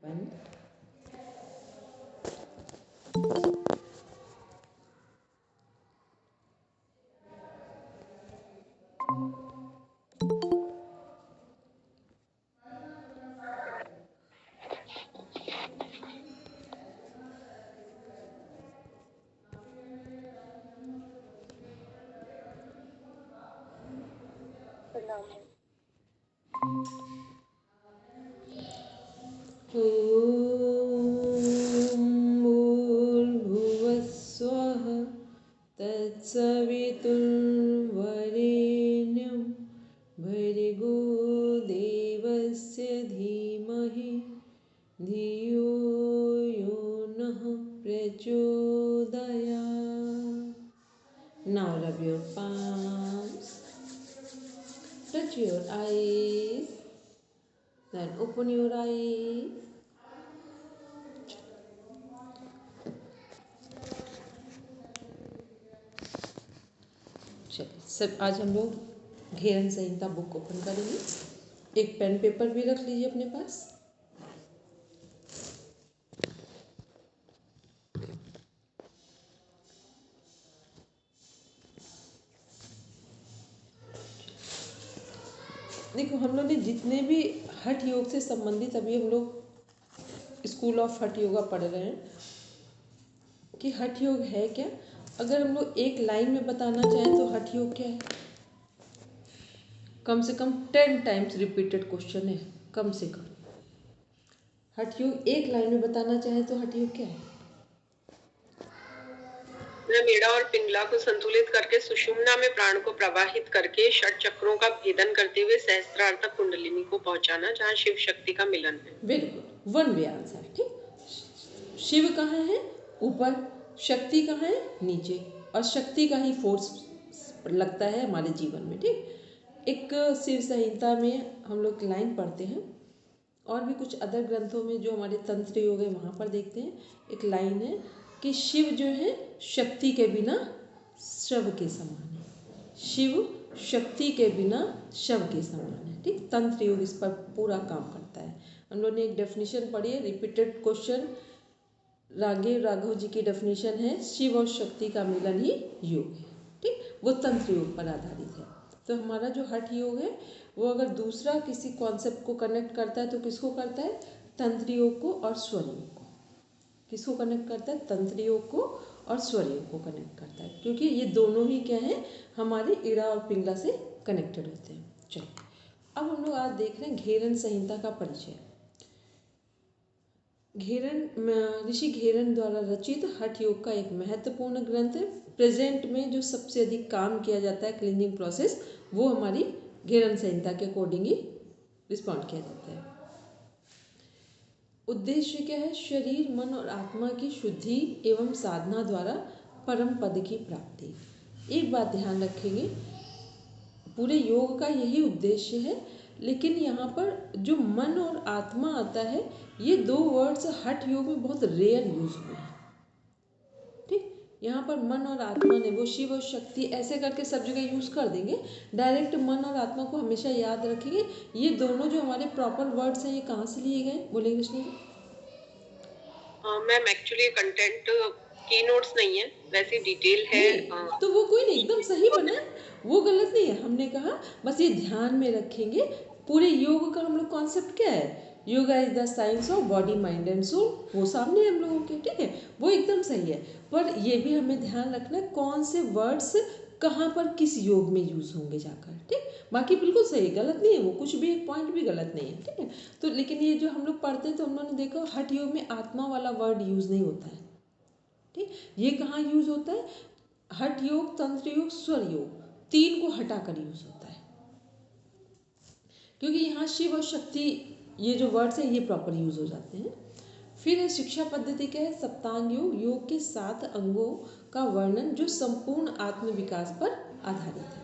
बंद। भूर्भुवस्सुवः तत्सवितुर्वरेण्यं भर्गो देवस्य धीमहि धियो यो नः प्रचोदयात्। Now rub your palms, touch your eyes, then open your eyes. चलिए सब आज हम लोग घेरन संहिता बुक ओपन करेंगे। एक पेन पेपर भी रख लीजिए अपने पास। देखो हम लोग ने जितने भी हठ योग से संबंधित अभी हम लोग स्कूल ऑफ हठ योगा पढ़ रहे हैं कि हठ योग है क्या। अगर हम लोग एक लाइन में बताना चाहें तो हठ योग क्या है, कम से कम 10 टाइम्स रिपीटेड क्वेश्चन है। कम से कम हठ योग एक लाइन में बताना चाहें तो हठ योग क्या है। मेड़ा और पिंगला को संतुलित करके सुषुम्ना में प्राण को प्रवाहित करके षट चक्रों का भेदन करते हुए सहस्त्रार तक कुंडलिनी को पहुंचाना, जहाँ शिव शक्ति का मिलन है। Very good, one way answer. ठीक, शिव कहाँ है ऊपर, शक्ति कहाँ है नीचे, और शक्ति का ही फोर्स लगता है हमारे जीवन में। ठीक, एक शिव संहिता में हम लोग लाइन पढ़ते हैं और भी कुछ अदर ग्रंथों में जो हमारे तंत्र योग है वहाँ पर देखते हैं एक लाइन है कि शिव जो है शक्ति के बिना शव के समान है। शिव शक्ति के बिना शव के समान है। ठीक, तंत्र योग इस पर पूरा काम करता है। हम लोग ने एक डेफिनेशन पढ़ी है, रिपीटेड क्वेश्चन। राघव जी की डेफिनेशन है शिव और शक्ति का मिलन ही योग है। ठीक, वो तंत्र योग पर आधारित है। तो हमारा जो हठ योग है वो अगर दूसरा किसी कॉन्सेप्ट को कनेक्ट करता है तो किसको करता है, तंत्र योग को और स्वर योग को। किसको कनेक्ट करता है, तंत्र योग को और स्वर योग को कनेक्ट करता है, क्योंकि ये दोनों ही क्या है हमारे इड़ा और पिंगला से कनेक्टेड होते हैं। चलो अब हम लोग आज देख रहे हैं घेरन संहिता का परिचय। ऋषि घेरन द्वारा रचित हठ योग का एक महत्वपूर्ण ग्रंथ है। प्रेजेंट में जो सबसे अधिक काम किया जाता है क्लीनिंग प्रोसेस, वो हमारी घेरन संहिता के अकॉर्डिंग ही रिस्पॉन्ड किया जाता है। उद्देश्य क्या है, शरीर मन और आत्मा की शुद्धि एवं साधना द्वारा परम पद की प्राप्ति। एक बात ध्यान रखेंगे, पूरे योग का यही उद्देश्य है, लेकिन यहाँ पर जो मन और आत्मा आता है ये दो वर्ड्स हठ योग में बहुत रेयर यूज हुए हैं। ठीक, यहाँ पर मन और आत्मा ने, वो शिव और शक्ति ऐसे करके सब जगह यूज कर देंगे। डायरेक्ट मन और आत्मा को हमेशा याद रखेंगे। ये दोनों जो हमारे प्रॉपर वर्ड्स हैं ये कहाँ से लिए गए, बोलेंगे Krishna ji. Ma'am actually content की नोट्स नहीं है, वैसे डिटेल है। तो वो कोई नहीं, एकदम सही बना, वो गलत नहीं है। हमने कहा बस ये ध्यान में रखेंगे। पूरे योग का हम लोग कॉन्सेप्ट क्या है, yoga is the science of body mind and soul, वो सामने है हम लोगों के। ठीक है, वो एकदम सही है, पर ये भी हमें ध्यान रखना है कौन से वर्ड्स कहाँ पर किस योग में यूज होंगे जाकर। ठीक, बाकी बिल्कुल सही, गलत नहीं है वो, कुछ भी एक पॉइंट भी गलत नहीं है। ठीक है, तो लेकिन ये जो हम लोग पढ़ते हैं तो हम लोगों ने देखा हठ योग में आत्मा वाला वर्ड यूज नहीं होता है। ठीक, ये कहाँ यूज होता है, हठ योग, तंत्र योग, स्वर योग, तीन को हटाकर यूज होता है, क्योंकि यहाँ शिव और शक्ति ये जो वर्ड्स हैं ये प्रॉपर यूज हो जाते हैं। फिर शिक्षा पद्धति क्या है, सप्तांग योग, योग के 7 अंगों का वर्णन जो संपूर्ण आत्म विकास पर आधारित है।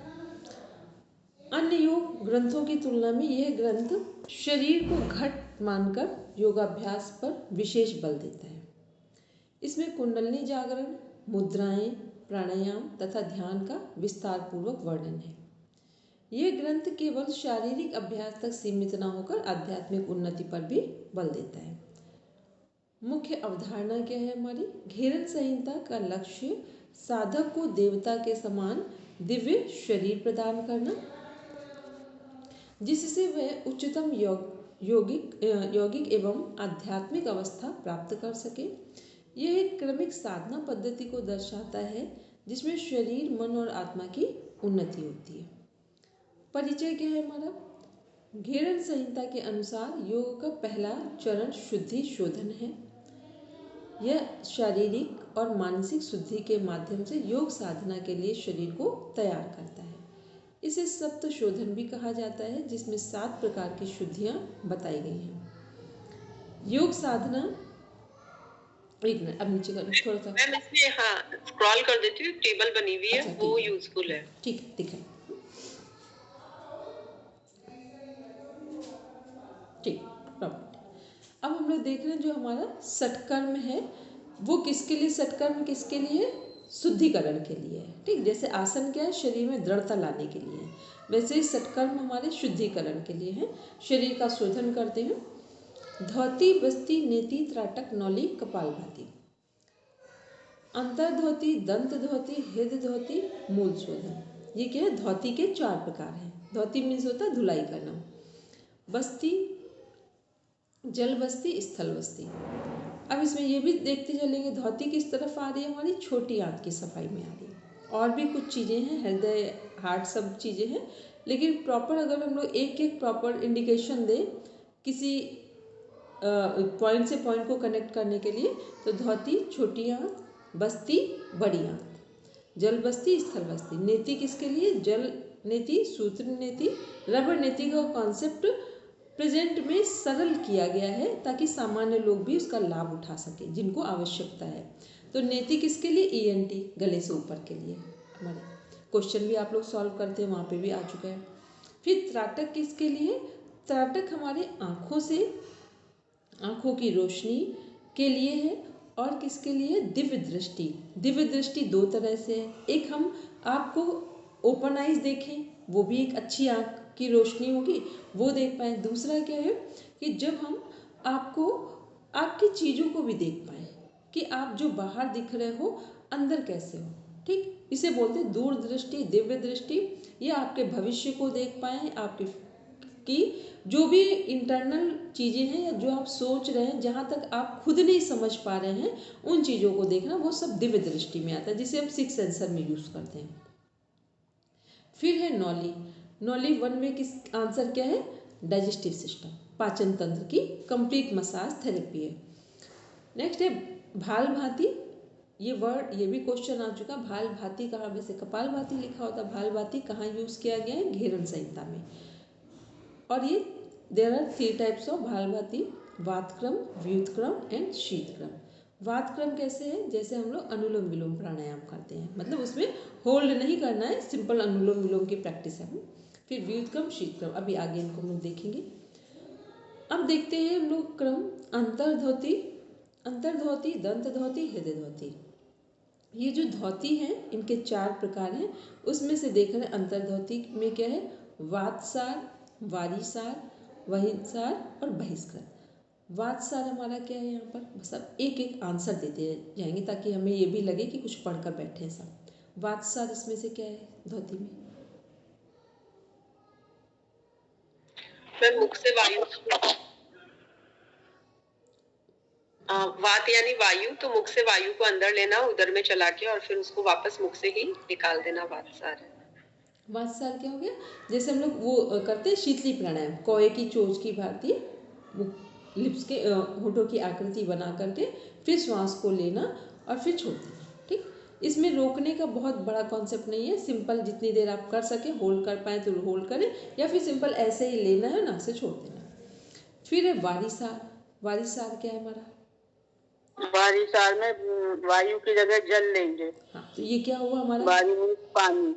अन्य योग ग्रंथों की तुलना में यह ग्रंथ शरीर को घट मानकर योगाभ्यास पर विशेष बल देता है। इसमें कुंडलिनी जागरण, मुद्राएं, प्राणायाम तथा ध्यान का विस्तार पूर्वक वर्णन है। यह ग्रंथ केवल शारीरिक अभ्यास तक सीमित न होकर आध्यात्मिक उन्नति पर भी बल देता है। मुख्य अवधारणा क्या है हमारी? घेरन संहिता का लक्ष्य साधक को देवता के समान दिव्य शरीर प्रदान करना, जिससे वह उच्चतम यौगिक एवं आध्यात्मिक अवस्था प्राप्त कर सके। यह एक क्रमिक साधना पद्धति को दर्शाता है जिसमें शरीर, मन और आत्मा की उन्नति होती है। परिचय क्या है हमारा? घेरन संहिता के अनुसार योग का पहला चरण शुद्धि शोधन है। यह शारीरिक और मानसिक शुद्धि के माध्यम से योग साधना के लिए शरीर को तैयार करता है। इसे सप्त शोधन भी कहा जाता है, जिसमें 7 प्रकार की शुद्धियां बताई गई हैं। योग साधना, एक मिनट, अब नीचे कर थोड़ा सा। मैम इसमें हाँ स्क्रॉल कर देती हूँ, टेबल बनी हुई है, वो यूजफुल है। ठीक है, दिखाई ठीक प्रॉपर्टी। अब हम लोग देख रहे हैं जो हमारा सटकर्म है वो किसके लिए? सटकर्म किसके लिए? शुद्धिकरण के लिए है। ठीक, जैसे आसन क्या है? शरीर में दृढ़ता लाने के लिए है, वैसे ही सटकर्म हमारे शुद्धिकरण के लिए है, शरीर का शोधन करते हैं। धौती, बस्ती, नेति, त्राटक, नौली, कपालभाति। अंतर्धौती, दंत धौती, हृदय धौती, मूल शोधन। ये क्या है? धौती के 4 प्रकार हैं। धौती मीन्स होता है धुलाई करना। बस्ती, जल बस्ती, स्थल बस्ती। अब इसमें ये भी देखते चलेंगे धौती किस तरफ आ रही है हमारी? छोटी आंत की सफाई में आ रही है। और भी कुछ चीज़ें हैं, हृदय, हार्ट, सब चीज़ें हैं, लेकिन प्रॉपर अगर हम लोग एक एक प्रॉपर इंडिकेशन दें किसी पॉइंट से पॉइंट को कनेक्ट करने के लिए, तो धौती छोटी आंत, बस्ती बड़ी आंत, जल बस्ती, स्थल बस्ती। नेति किसके लिए? जल नेति, सूत्र नेति, रबड़ नेति का कॉन्सेप्ट प्रेजेंट में सरल किया गया है ताकि सामान्य लोग भी उसका लाभ उठा सके जिनको आवश्यकता है। तो नेति किसके लिए? ईएनटी, गले से ऊपर के लिए। हमारे क्वेश्चन भी आप लोग सॉल्व करते हैं, वहाँ पे भी आ चुका है। फिर त्राटक किसके लिए? त्राटक हमारे आँखों से, आँखों की रोशनी के लिए है। और किसके लिए? दिव्य दृष्टि। दिव्य दृष्टि 2 तरह से है, एक हम आपको ओपन आइज देखें, वो भी एक अच्छी आँख की रोशनी होगी, वो देख पाएँ। दूसरा क्या है कि जब हम आपको आपकी चीज़ों को भी देख पाएँ कि आप जो बाहर दिख रहे हो अंदर कैसे हो। ठीक, इसे बोलते हैं दूरदृष्टि, दिव्य दृष्टि। ये आपके भविष्य को देख पाएँ, आपके कि जो भी इंटरनल चीज़ें हैं या जो आप सोच रहे हैं, जहाँ तक आप खुद नहीं समझ पा रहे हैं, उन चीज़ों को देखना, वो सब दिव्य दृष्टि में आता है, जिसे हम 6 सेंसर में यूज़ करते हैं। फिर है नौली। नौली 1 में किस आंसर क्या है? डाइजेस्टिव सिस्टम, पाचन तंत्र की कंप्लीट मसाज थेरेपी है। नेक्स्ट है भाल भाती। ये वर्ड, ये भी क्वेश्चन आ चुका। भाल भाती कहाँ? वैसे कपाल भाती लिखा होता, भाल भाती कहाँ यूज़ किया गया है? घेरन संहिता में। और ये देयर आर 3 टाइप्स ऑफ भाल भाती: वातक्रम, व्युत्क्रम एंड शीतक्रम। वातक्रम कैसे है? जैसे हम लोग अनुलोम विलोम प्राणायाम करते हैं, मतलब उसमें होल्ड नहीं करना है, सिंपल अनुलोम विलोम की प्रैक्टिस है। फिर व्युत्क्रम, शीतक्रम, अभी आगे इनको हम लोग देखेंगे। अब देखते हैं हम लोग क्रम। अंतर्धौती, अंतर्धौती, दंत धौती, हृदय धौती। ये जो धौती है इनके 4 प्रकार हैं, उसमें से देख रहे हैं अंतर्धौती में क्या है? वातसार, वारीसार, वहिसार और बहिष्कृत। वातसार हमारा क्या है? यहाँ पर बस अब एक एक आंसर देते जाएंगे ताकि हमें ये भी लगे कि कुछ पढ़कर बैठे हैं सब। वातसार इसमें से क्या है धौती में? मैं मुख से वायु, वात यानी वायु, तो मुख से वायु को अंदर लेना उदर में चला के और फिर उसको वापस मुख से ही निकाल देना, वातसार है। वातसार क्या हो गया? जैसे हम लोग वो करते हैं शीतली प्राणायाम, कौए की चोंच की भांति लिप्स के होठों की आकृति बना करके फिर श्वास को लेना और फिर छोड़ देना। ठीक, इसमें रोकने का बहुत बड़ा कॉन्सेप्ट नहीं है, सिंपल जितनी देर आप कर सके, होल्ड कर पाए तो होल्ड करें, या फिर सिंपल ऐसे ही लेना है, नाक से छोड़ देना। फिर है वारीसार। वारीसार क्या है हमारा? वारीसार में वायु की जगह जल लेंगे। हाँ, तो ये क्या हुआ हमारा? वारी में पानी।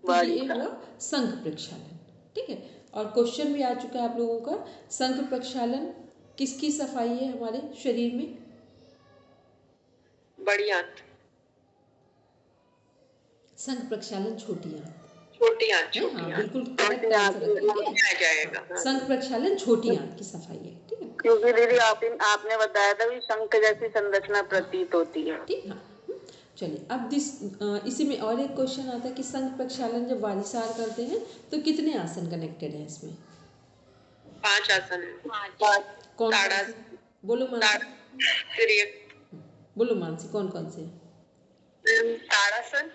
तो ये हुआ शंख प्रक्षालन। ठीक है, और क्वेश्चन भी आ चुका है आप लोगों का। शंख प्रक्षालन किसकी सफाई है हमारे शरीर में? बड़ी आंत। शंख प्रक्षालन छोटी आंत। छोटी आंत, है। छोटी हाँ आंत, बिल्कुल करेक्ट आंसर है, ठीक है। आ जाएगा। हाँ। शंख प्रक्षालन छोटी आंत की सफाई है, ठीक है। क्योंकि दीदी आपने बताया था कि शंख जैसी संरचना प्रतीत होती है। ठीक। हाँ चलिए अब इसी में और एक क्वेश्चन आता है कि शंख प्रक्षालन जब वारिसार करते हैं तो कितने आसन कनेक्टेड हैं इसमें? 5 आसन है। कौन कौन से? बोलो मानसी। बोलो मानसी, कौन कौन से? ताड़ासन,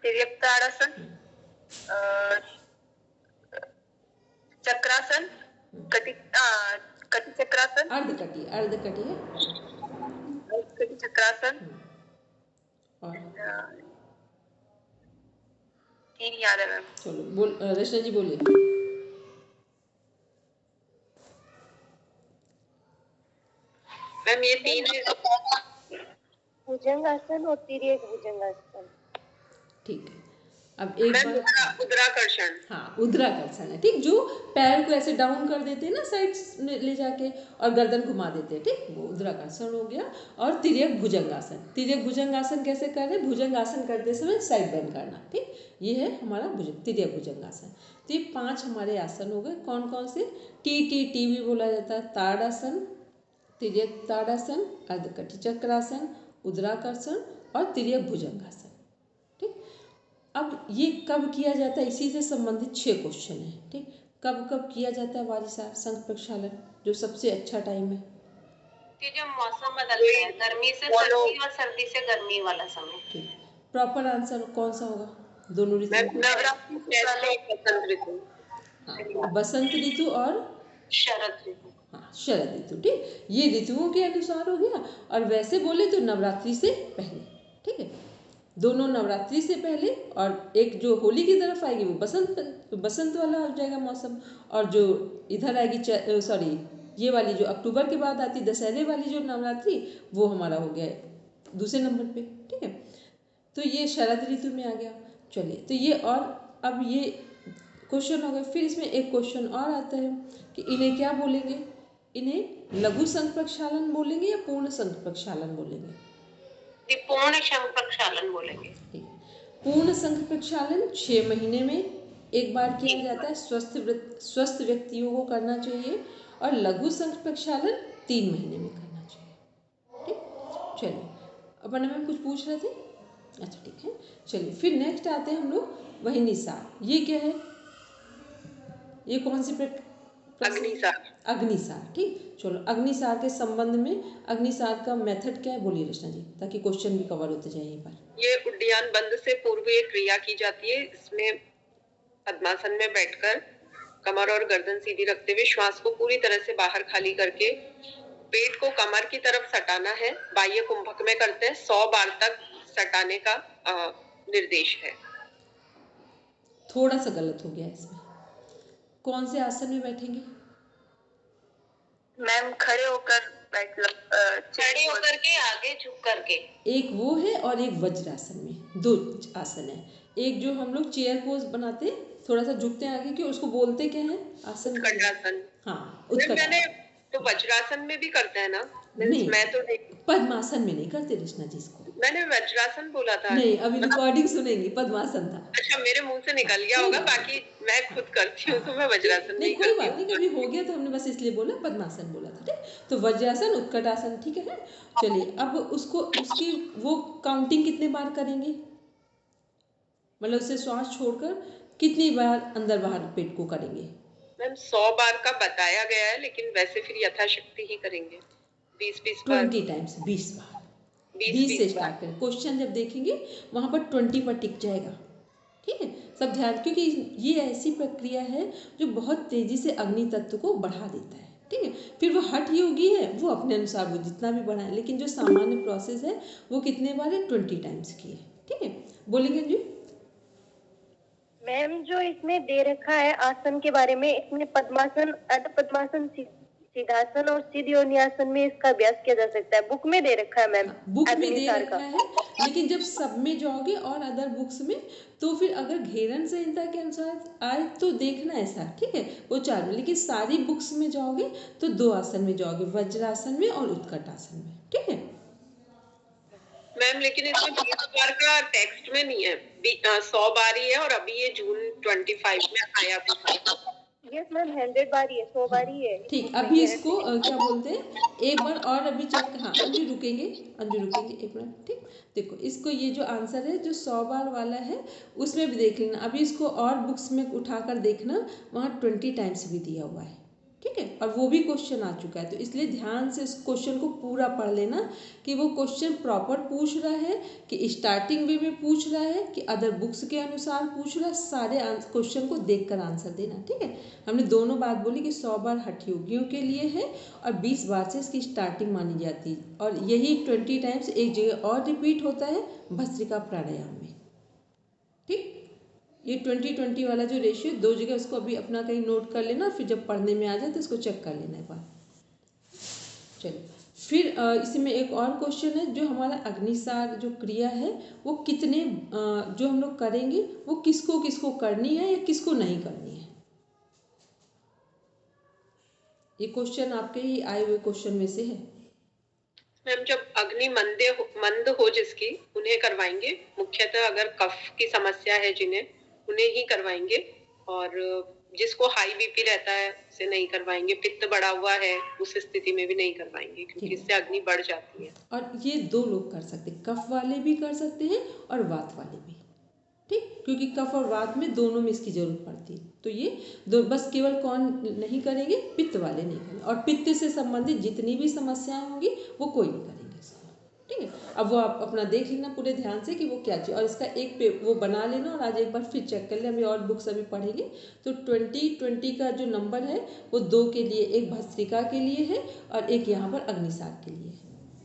तिर्यक ताड़ासन, चक्रासन, कटी चक्रासन, अर्धकटी है, कटी चक्रासन, और 3 याद है मैम। चलो बोल, रचना जी बोलिए। मैम ये 3 है, भुजंगासन और तिर्यक भुजंगासन। ठीक है। अब एक बार उद्राकर्षण। हाँ उद्राकर्षण है, ठीक। जो पैर को ऐसे डाउन कर देते हैं ना साइड ले जाके और गर्दन घुमा देते हैं, ठीक, वो उद्राकर्षण हो गया। और तिर्यक भुजंगासन, तिर्यक भुजंगासन कैसे कर रहे हैं? भुजंगासन करते समय साइड बेंड करना, ठीक। ये है हमारा तिर्यक भुजंगासन। तो ये 5 हमारे आसन हो गए। कौन कौन से? टी भी बोला जाता है, ताड़ासन, तिर्यक ताड़ासन, अर्धकटी चक्रासन, उद्राकर्षण और तिर्यक भुजंगासन, ठीक। अब ये कब किया जाता है? इसी से संबंधित 6 क्वेश्चन है, ठीक। कब कब किया जाता है वारिसार शंख प्रक्षालन? जो सबसे अच्छा टाइम है कि जब मौसम बदलता है, गर्मी से सर्दी और सर्दी से गर्मी वाला समय, ठीक। प्रॉपर आंसर कौन सा होगा? दोनों ऋतु, बसंत ऋतु। हाँ, बसंत ऋतु और शरद ऋतु। हाँ शरद ऋतु, ठीक। ये ऋतुओं के अनुसार हो गया। और वैसे बोले तो नवरात्रि से पहले, ठीक है। दोनों नवरात्रि से पहले, और एक जो होली की तरफ आएगी वो बसंत वाला हो जाएगा मौसम। और जो इधर आएगी सॉरी ये वाली जो अक्टूबर के बाद आती दशहरे वाली जो नवरात्रि, वो हमारा हो गया दूसरे नंबर पे, ठीक है। तो ये शरद ऋतु में आ गया। चलिए तो ये, और अब ये क्वेश्चन हो गए। फिर इसमें एक क्वेश्चन और आता है कि इन्हें क्या बोलेंगे? इन्हें लघु शंख प्रक्षालन बोलेंगे या पूर्ण शंख प्रक्षालन बोलेंगे? पूर्ण शंख प्रक्षालन बोलेंगे। पूर्ण शंख प्रक्षालन 6 महीने में एक बार किया जाता है, स्वस्थ व्यक्तियों को करना चाहिए। और लघु शंख प्रक्षालन 3 महीने में करना चाहिए, ठीक। चलिए अपन हमें कुछ पूछ रहे थे, अच्छा ठीक है। चलिए फिर नेक्स्ट आते हैं हम लोग वहिनीसार। ये क्या है? ये कौन सी अग्निसार, ठीक। चलो अग्निसार के संबंध में अग्निसार का मेथड क्या है बोलिए रचना जी, ताकि क्वेश्चन भी कवर होते जाए यहीं पर। ये उड्डयन बंद से पूर्व एक क्रिया की जाती है। इसमें पद्मासन में बैठकर कमर और गर्दन सीधी रखते हुए श्वास को पूरी तरह से बाहर खाली करके पेट को कमर की तरफ सटाना है। बाह्य कुंभक में करते हैं। 100 बार तक सटाने का निर्देश है। थोड़ा सा गलत हो गया इसमें। कौन से आसन में बैठेंगे मैम? खड़े होकर के आगे झुक करके। एक वो है और एक वज्रासन में 2 आसन है। एक जो हम लोग चेयर पोज बनाते हैं, थोड़ा सा झुकते हैं आगे, क्यों उसको बोलते क्या है? आसन। उत्कटासन। हाँ उत्कटासन। तो वज्रासन में भी करते हैं ना? नहीं, मैं तो पद्मासन में नहीं करते रचना जी इसको। मैंने वज्रासन बोला था। नहीं, अभी रिकॉर्डिंग सुनेंगी, पद्मासन था। अच्छा मेरे मुंह से निकल गया होगा, बाकी मैं खुद करती हूँ तो मैं वज्रासन नहीं कोई करती। बात नहीं, कभी हो गया तो हमने बस इसलिए बोला, पद्मासन बोला था, ठीक। तो वज्रासन, उत्कटासन, ठीक है। चलिए अब उसकी वो काउंटिंग कितने बार करेंगे? मतलब उससे श्वास छोड़कर कितनी बार अंदर बाहर पेट को करेंगे? मैम 100 बार का बताया गया है, लेकिन वैसे फिर यथाशक्ति ही करेंगे। 20 बार, 20 टाइम्स, 20 बार। 20 से स्टार्ट करें। क्वेश्चन जब देखेंगे वहां पर 20 पर टिक जाएगा, ठीक है। सब ध्यान, क्योंकि ये ऐसी प्रक्रिया है जो बहुत तेजी से अग्नि तत्व को बढ़ा देता है, ठीक है। फिर वो हठ योगी है, वो अपने अनुसार वो जितना भी बढ़ाए, लेकिन जो सामान्य प्रोसेस है वो कितने बार है? 20 टाइम्स की है, ठीक है। बोलेंगे जी मैम? जो इसमें दे रखा है आसन के बारे में, इसमें पद्मासन, अर्ध पद्मासन, सिद्धासन और सिद्ध योनियासन में इसका अभ्यास किया जा सकता है। बुक में दे रखा है मैम, बुक में दे रखा है, लेकिन जब सब में जाओगे और अदर बुक्स में, तो फिर अगर घेरन संहिता के अनुसार आए तो देखना ऐसा, ठीक है, वो 4 में। लेकिन सारी बुक्स में जाओगे तो 2 आसन में जाओगे, वज्रासन में और उत्कटासन में, ठीक है मैम। लेकिन इसमें 20 बार का टेक्स्ट में नहीं है, 100 बार ही है और अभी ये जून 25 में आया भी था। यस मैम 100 बार ही है, 100 बार ही है। ठीक, अभी इसको क्या बोलते हैं, एक बार और अभी चेक, हाँ अंजू रुकेंगे, अंजू रुकेंगे एक मिनट। ठीक, देखो इसको ये जो आंसर है जो 100 बार वाला है उसमें भी देख लेना, अभी इसको और बुक्स में उठाकर देखना, वहाँ 20 टाइम्स भी दिया हुआ है। ठीक है, और वो भी क्वेश्चन आ चुका है, तो इसलिए ध्यान से उस क्वेश्चन को पूरा पढ़ लेना कि वो क्वेश्चन प्रॉपर पूछ रहा है कि स्टार्टिंग वे में पूछ रहा है कि अदर बुक्स के अनुसार पूछ रहा है, सारे क्वेश्चन को देखकर आंसर देना। ठीक है, हमने दोनों बात बोली कि 100 बार हठ योगियों के लिए है और 20 बार से इसकी स्टार्टिंग मानी जाती है, और यही 20 टाइम्स एक जगह और रिपीट होता है भस्त्रिका प्राणायाम में। ठीक, ये 20-20 वाला जो रेशियो, दो जगह उसको अभी अपना कहीं नोट कर लेना, फिर जब पढ़ने में आ जाए तो इसको चेक कर लेना एक बार। चलिए, फिर इसमें एक और क्वेश्चन है, जो हमारा अग्निसार जो क्रिया है वो कितने जो हम लोग करेंगे वो किसको किसको करनी है या किसको नहीं करनी है। ये क्वेश्चन आपके ही आए हुए क्वेश्चन में से है। मैम जब अग्नि मंद हो जिसकी, उन्हें करवाएंगे। मुख्यतः अगर कफ की समस्या है जिन्हें, उन्हें ही करवाएंगे, और जिसको हाई बीपी रहता है उसे नहीं करवाएंगे। पित्त बढ़ा हुआ है उस स्थिति में भी नहीं करवाएंगे, क्योंकि इससे अग्नि बढ़ जाती है। और ये दो लोग कर सकते हैं, कफ वाले भी कर सकते हैं और वात वाले भी। ठीक, क्योंकि कफ और वात में दोनों में इसकी जरूरत पड़ती है, तो ये दो बस, केवल कौन नहीं करेंगे, पित्त वाले नहीं करेंगे, और पित्त से संबंधित जितनी भी समस्याएं होंगी वो कोई नहीं करेंगे इसको। ठीक है, अब वो आप अपना देख लेना पूरे ध्यान से कि वो क्या चाहिए, और इसका एक वो बना लेना, और आज एक बार फिर चेक कर ले, अभी और बुक्स अभी पढ़ेंगे तो 20-20 का जो नंबर है वो 2 के लिए, एक भस्त्रिका के लिए है और एक यहाँ पर अग्निसार के लिए है।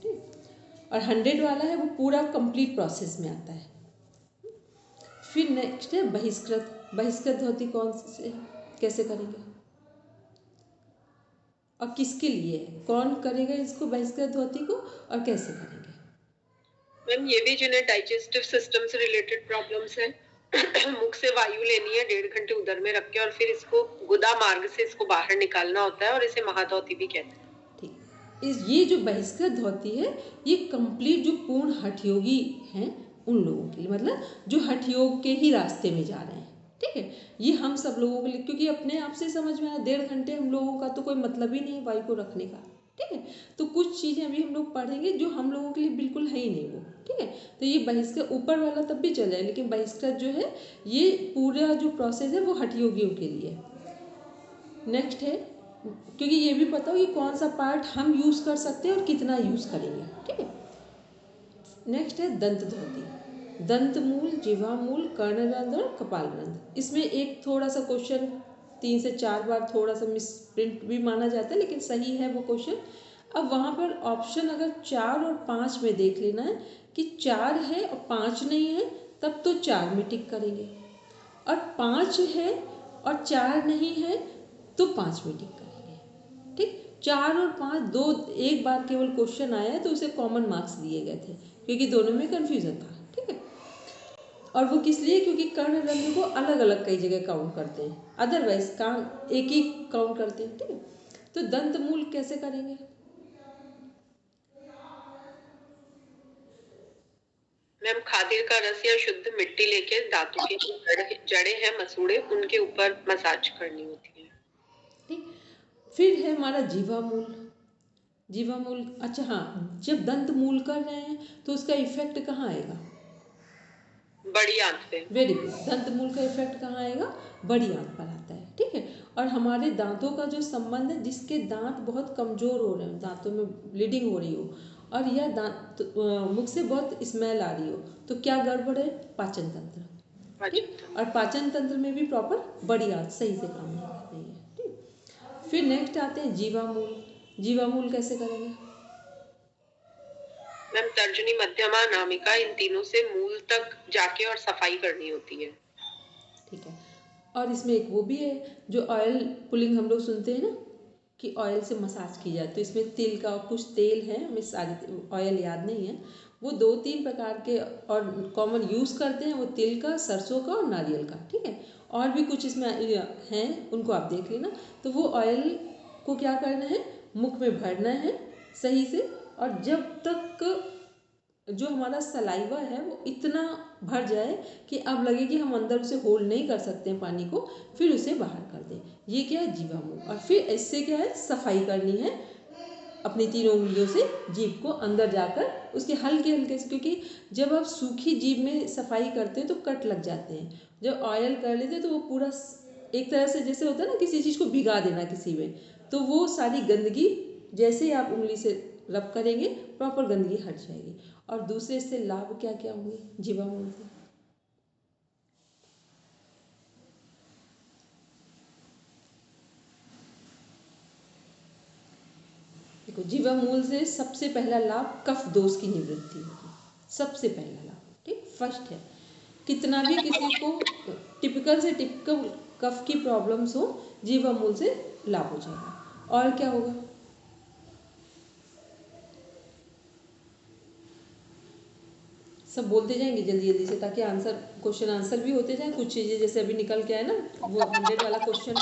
ठीक, और 100 वाला है वो पूरा कंप्लीट प्रोसेस में आता है। फिर नेक्स्ट है बहिष्कृत। बहिष्कृत धोती कौन से कैसे करेंगे और किसके लिए है, कौन करेगा इसको बहिष्कृत धोती को और कैसे करेंगे। मैम ये भी जिन्हें डाइजेस्टिव सिस्टम से रिलेटेड प्रॉब्लम्स है, मुख से वायु लेनी है 1.5 घंटे उदर में रख के, और फिर इसको गुदा मार्ग से इसको बाहर निकालना होता है, और इसे महाधोती भी कहते हैं। ठीक, ये जो बहिष्कृत धोती है ये कंप्लीट जो पूर्ण हठ योगी हैं उन लोगों के लिए, मतलब जो हठ योग के ही रास्ते में जा रहे हैं। ठीक है, ये हम सब लोगों के लिए, क्योंकि अपने आप से समझ में आया 1.5 घंटे हम लोगों का तो कोई मतलब ही नहीं है वायु को रखने का। ठीक है, तो कुछ चीज़ें अभी हम लोग पढ़ेंगे जो हम लोगों के लिए बिल्कुल है ही नहीं वो। ठीक है, तो ये बहिष्कृत ऊपर वाला तब भी चल जाए, लेकिन बहिष्कृत जो है ये पूरा जो प्रोसेस है वो हठ योगियों के लिए। नेक्स्ट है, क्योंकि ये भी पता हो कि कौन सा पार्ट हम यूज़ कर सकते हैं और कितना यूज़ करेंगे। ठीक है, नेक्स्ट है दंत धोती। दंत मूल, जिह्वा मूल, कर्णरंध्र और कपाल रंध्र। इसमें एक थोड़ा सा क्वेश्चन 3 से 4 बार थोड़ा सा मिस प्रिंट भी माना जाता है, लेकिन सही है वो क्वेश्चन। अब वहाँ पर ऑप्शन अगर 4 और 5 में देख लेना है कि 4 है और 5 नहीं है, तब तो 4 में टिक करेंगे, और 5 है और 4 नहीं है तो 5 में टिक करेंगे। ठीक, 4 और 5 दो, एक बार केवल क्वेश्चन आया है तो उसे कॉमन मार्क्स दिए गए थे, क्योंकि दोनों में कन्फ्यूजन था। ठीक है, और वो किस लिए, क्योंकि कर्ण रंध्र को अलग अलग कई जगह काउंट करते हैं, अदरवाइज काम एक ही काउंट करते हैं। ठीक है, तो दंत मूल कैसे करेंगे। मैम खादिर का रस या शुद्ध मिट्टी लेके दांतों के जो जड़े हैं मसूड़े, उनके ऊपर मसाज करनी होती है। ठीक, फिर है हमारा जीवा मूल। जीवा मूल, अच्छा हाँ, जब दंत मूल कर रहे हैं तो उसका इफेक्ट कहाँ आएगा, बड़ी आंत पे। वेरी गुड, दंत मूल का इफेक्ट कहाँ आएगा, बड़ी आंत पर आता है। ठीक है, और हमारे दांतों का जो संबंध है, जिसके दांत बहुत कमजोर हो रहे हो, दांतों में ब्लीडिंग हो रही हो, और यह दांत मुख से बहुत स्मेल आ रही हो, तो क्या गड़बड़ है, पाचन तंत्र। ठीक, और पाचन तंत्र में भी प्रॉपर बड़ी आंत सही से काम नहीं कर रही है। ठीक, फिर नेक्स्ट आते हैं जीवा मूल। जीवा मूल कैसे करेंगे। मैम तर्जनी, मध्यमा, नामिका, इन तीनों से मूल तक जाके और सफाई करनी होती है। ठीक है, और इसमें एक वो भी है जो ऑयल पुलिंग हम लोग सुनते हैं ना, कि ऑयल से मसाज की जाए, तो इसमें तिल का कुछ तेल है, हमें सारे ऑयल याद नहीं है, वो 2-3 प्रकार के और कॉमन यूज़ करते हैं, वो तिल का, सरसों का और नारियल का। ठीक है, और भी कुछ इसमें हैं, उनको आप देख लेना। तो वो ऑयल को क्या करना है, मुख में भरना है सही से, और जब तक जो हमारा सलाइवा है वो इतना भर जाए कि अब लगे कि हम अंदर उसे होल्ड नहीं कर सकते हैं पानी को, फिर उसे बाहर कर दें। ये क्या है, जीवामूल। और फिर इससे क्या है, सफाई करनी है अपनी 3 उंगलियों से जीभ को अंदर जाकर उसके हल्के हल्के से, क्योंकि जब आप सूखी जीभ में सफाई करते हैं तो कट लग जाते हैं। जब ऑयल कर लेते हैं तो वो पूरा एक तरह से जैसे होता है ना किसी चीज़ को भिगा देना किसी में, तो वो सारी गंदगी जैसे ही आप उंगली से रब करेंगे प्रॉपर गंदगी हट जाएगी। और दूसरे इससे लाभ क्या क्या होंगे जीवामूल से? देखो, जीवामूल से सबसे पहला लाभ कफ दोष की निवृत्ति होगी, सबसे पहला लाभ। ठीक, फर्स्ट है। कितना भी किसी को टिपिकल से टिपिकल कफ की प्रॉब्लम्स हो, जीवामूल से लाभ हो जाएगा। और क्या होगा? सब बोलते जाएंगे जल्दी जल्दी से, ताकि आंसर क्वेश्चन आंसर भी होते जाए। कुछ चीज़ें जैसे अभी निकल के आए ना, वो 100 वाला क्वेश्चन।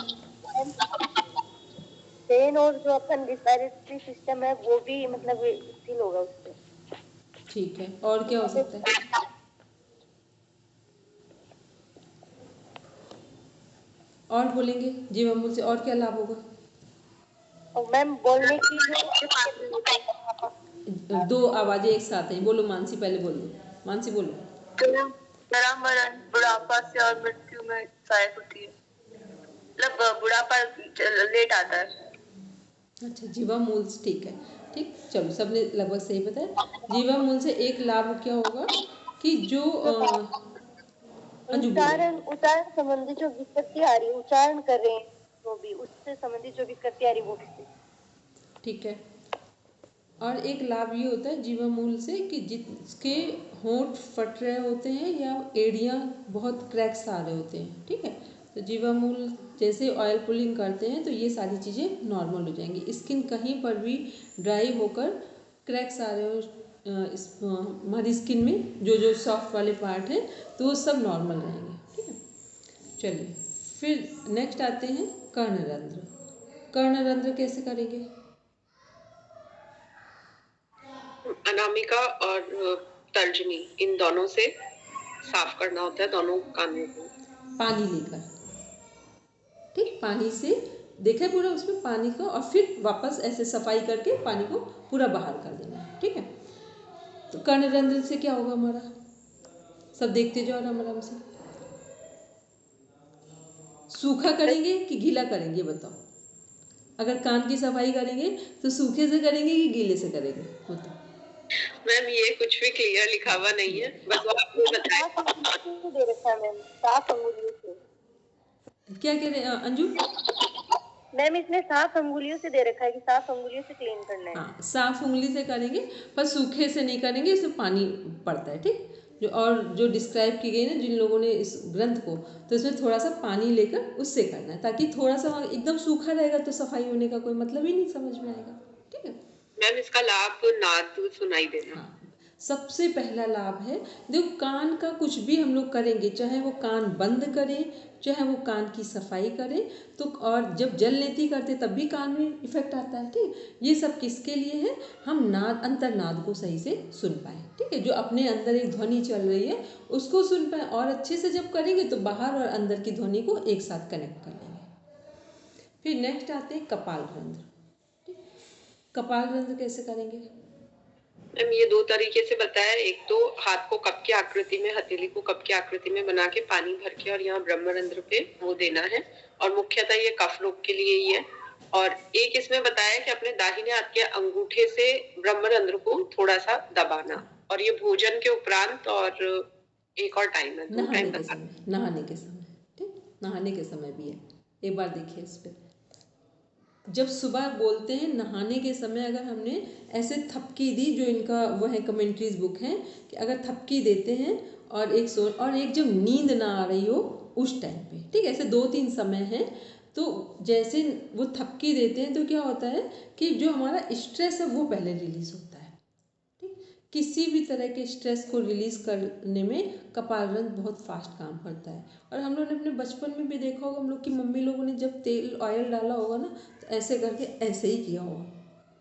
पेन और जो अपन रिस्पिरेटरी सिस्टम है वो भी मतलब फील होगा उससे। ठीक है, और क्या हो सकता है? और बोलेंगे जीवामूल से और क्या लाभ होगा? और मैम बोलने की जो 2 आवाजें एक साथ हैं, बोलो। मानसी पहले बोल दो, मानसी बोलो। जरा मरण बुढ़ापा से और मृत्यु में सहायक होती है, मतलब बुढ़ापा लेट आता है। अच्छा, जीवामूल से, ठीक है। ठीक, चलो सबने लगभग सही बताया। जीवामूल से एक लाभ क्या होगा कि जो अंजू बोलो। उच्चारण संबंधी जो विकृति आ रही है, उच्चारण कर रहे हैं जो भी, उससे संबंधित जो विकृति आ रही है वो भी। ठीक है। और एक लाभ ये होता है जीवामूल से कि जिसके होंठ फट रहे होते हैं या एड़ियाँ बहुत क्रैक्स आ रहे होते हैं, ठीक है, तो जीवामूल जैसे ऑयल पुलिंग करते हैं तो ये सारी चीज़ें नॉर्मल हो जाएंगी। स्किन कहीं पर भी ड्राई होकर क्रैक्स आ रहे हो हमारी स्किन में जो जो सॉफ्ट वाले पार्ट हैं, तो वो सब नॉर्मल रहेंगे। ठीक है, चलिए फिर नेक्स्ट आते हैं कर्णरंध्र। कर्णरंध्र कैसे करेंगे? अनामिका और तर्जनी, इन दोनों से साफ करना होता है दोनों कानों को पानी लेकर। ठीक, पानी से देखा पूरा उसमें पानी को, और फिर वापस ऐसे सफाई करके पानी को पूरा बाहर कर देना है। ठीक है, तो कर्णरंध्र से क्या होगा हमारा, सब देखते जाओ आराम आराम से। सूखा करेंगे कि गीला करेंगे बताओ? अगर कान की सफाई करेंगे तो सूखे से करेंगे कि गीले से करेंगे बताओ? मैम ये कुछ भी क्लियर लिखा हुआ नहीं है, बस वो आपको बताया दे रखा है मैम, साफ अंगुलियों से। क्या कह रहे हैं अंजू? मैम इसमें साफ अंगुलियों से दे रखा है कि साफ अंगुलियों से क्लीन करना है। हाँ, साफ उंगली से करेंगे, पर सूखे से नहीं करेंगे, इसमें पानी पड़ता है। ठीक, जो और जो डिस्क्राइब की गई ना जिन लोगों ने इस ग्रंथ को, तो इसमें थोड़ा सा पानी लेकर उससे करना है, ताकि थोड़ा सा एकदम सूखा रहेगा तो सफाई होने का कोई मतलब ही नहीं समझ में आएगा। ठीक है मैम, इसका लाभ नाद सुनाई देना। हाँ, सबसे पहला लाभ है, देखो कान का कुछ भी हम लोग करेंगे, चाहे वो कान बंद करें, चाहे वो कान की सफाई करें, तो और जब जल नेति करते तब भी कान में इफेक्ट आता है। ठीक, ये सब किसके लिए है? हम नाद, अंतर्नाद को सही से सुन पाए। ठीक है, जो अपने अंदर एक ध्वनि चल रही है उसको सुन पाए, और अच्छे से जब करेंगे तो बाहर और अंदर की ध्वनि को एक साथ कनेक्ट कर लेंगे। फिर नेक्स्ट आते हैं कपाल रंध्र। कपाल रंध्र कैसे करेंगे? मैम ये 2 तरीके से बताया। एक तो हाथ को कप की आकृति में, हथेली को कप की आकृति में बना के पानी भर के और यहाँ ब्रह्मरंध्र पे वो देना है, और मुख्यतः ये कफ रोग के लिए ही है। और एक इसमें बताया कि अपने दाहिने हाथ के अंगूठे से ब्रह्मरंध्र को थोड़ा सा दबाना, और ये भोजन के उपरांत, और एक और टाइम है, 2 टाइम बता। नहाने के समय। ठीक, नहाने के समय भी है, एक बार देखिए इस पर। जब सुबह बोलते हैं नहाने के समय, अगर हमने ऐसे थपकी दी, जो इनका वो है कमेंट्रीज बुक है, कि अगर थपकी देते हैं और एक जब नींद ना आ रही हो उस टाइम पे, ठीक, ऐसे 2-3 समय हैं, तो जैसे वो थपकी देते हैं तो क्या होता है कि जो हमारा स्ट्रेस है वो पहले रिलीज होता है। ठीक, किसी भी तरह के स्ट्रेस को रिलीज करने में कपालरंध्र बहुत फास्ट काम करता है। और हम लोगों ने अपने बचपन में भी देखा होगा, हम लोग की मम्मी लोगों ने जब तेल ऑयल डाला होगा ना, तो ऐसे करके ऐसे ही किया होगा।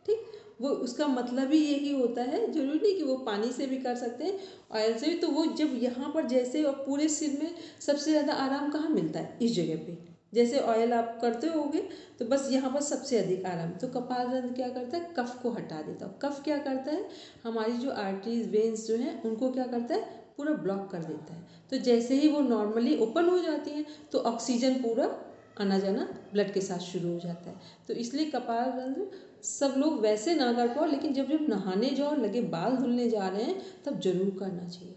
ठीक, वो उसका मतलब ही यही होता है, जरूरी नहीं कि वो पानी से भी कर सकते हैं, ऑयल से भी। तो वो जब यहाँ पर जैसे, और पूरे सिर में सबसे ज़्यादा आराम कहाँ मिलता है, इस जगह पे। जैसे ऑयल आप करते होगे तो बस यहाँ पर सबसे अधिक आराम। तो कपालरंध्र क्या करता है, कफ को हटा देता है। कफ क्या करता है, हमारी जो आर्टरीज वेन्स जो हैं उनको क्या करता है, पूरा ब्लॉक कर देता है। तो जैसे ही वो नॉर्मली ओपन हो जाती हैं तो ऑक्सीजन पूरा आना जाना ब्लड के साथ शुरू हो जाता है। तो इसलिए कपालरंध्र सब लोग वैसे ना कर पाओ, लेकिन जब जब नहाने जाओ, लगे बाल धुलने जा रहे हैं, तब जरूर करना चाहिए।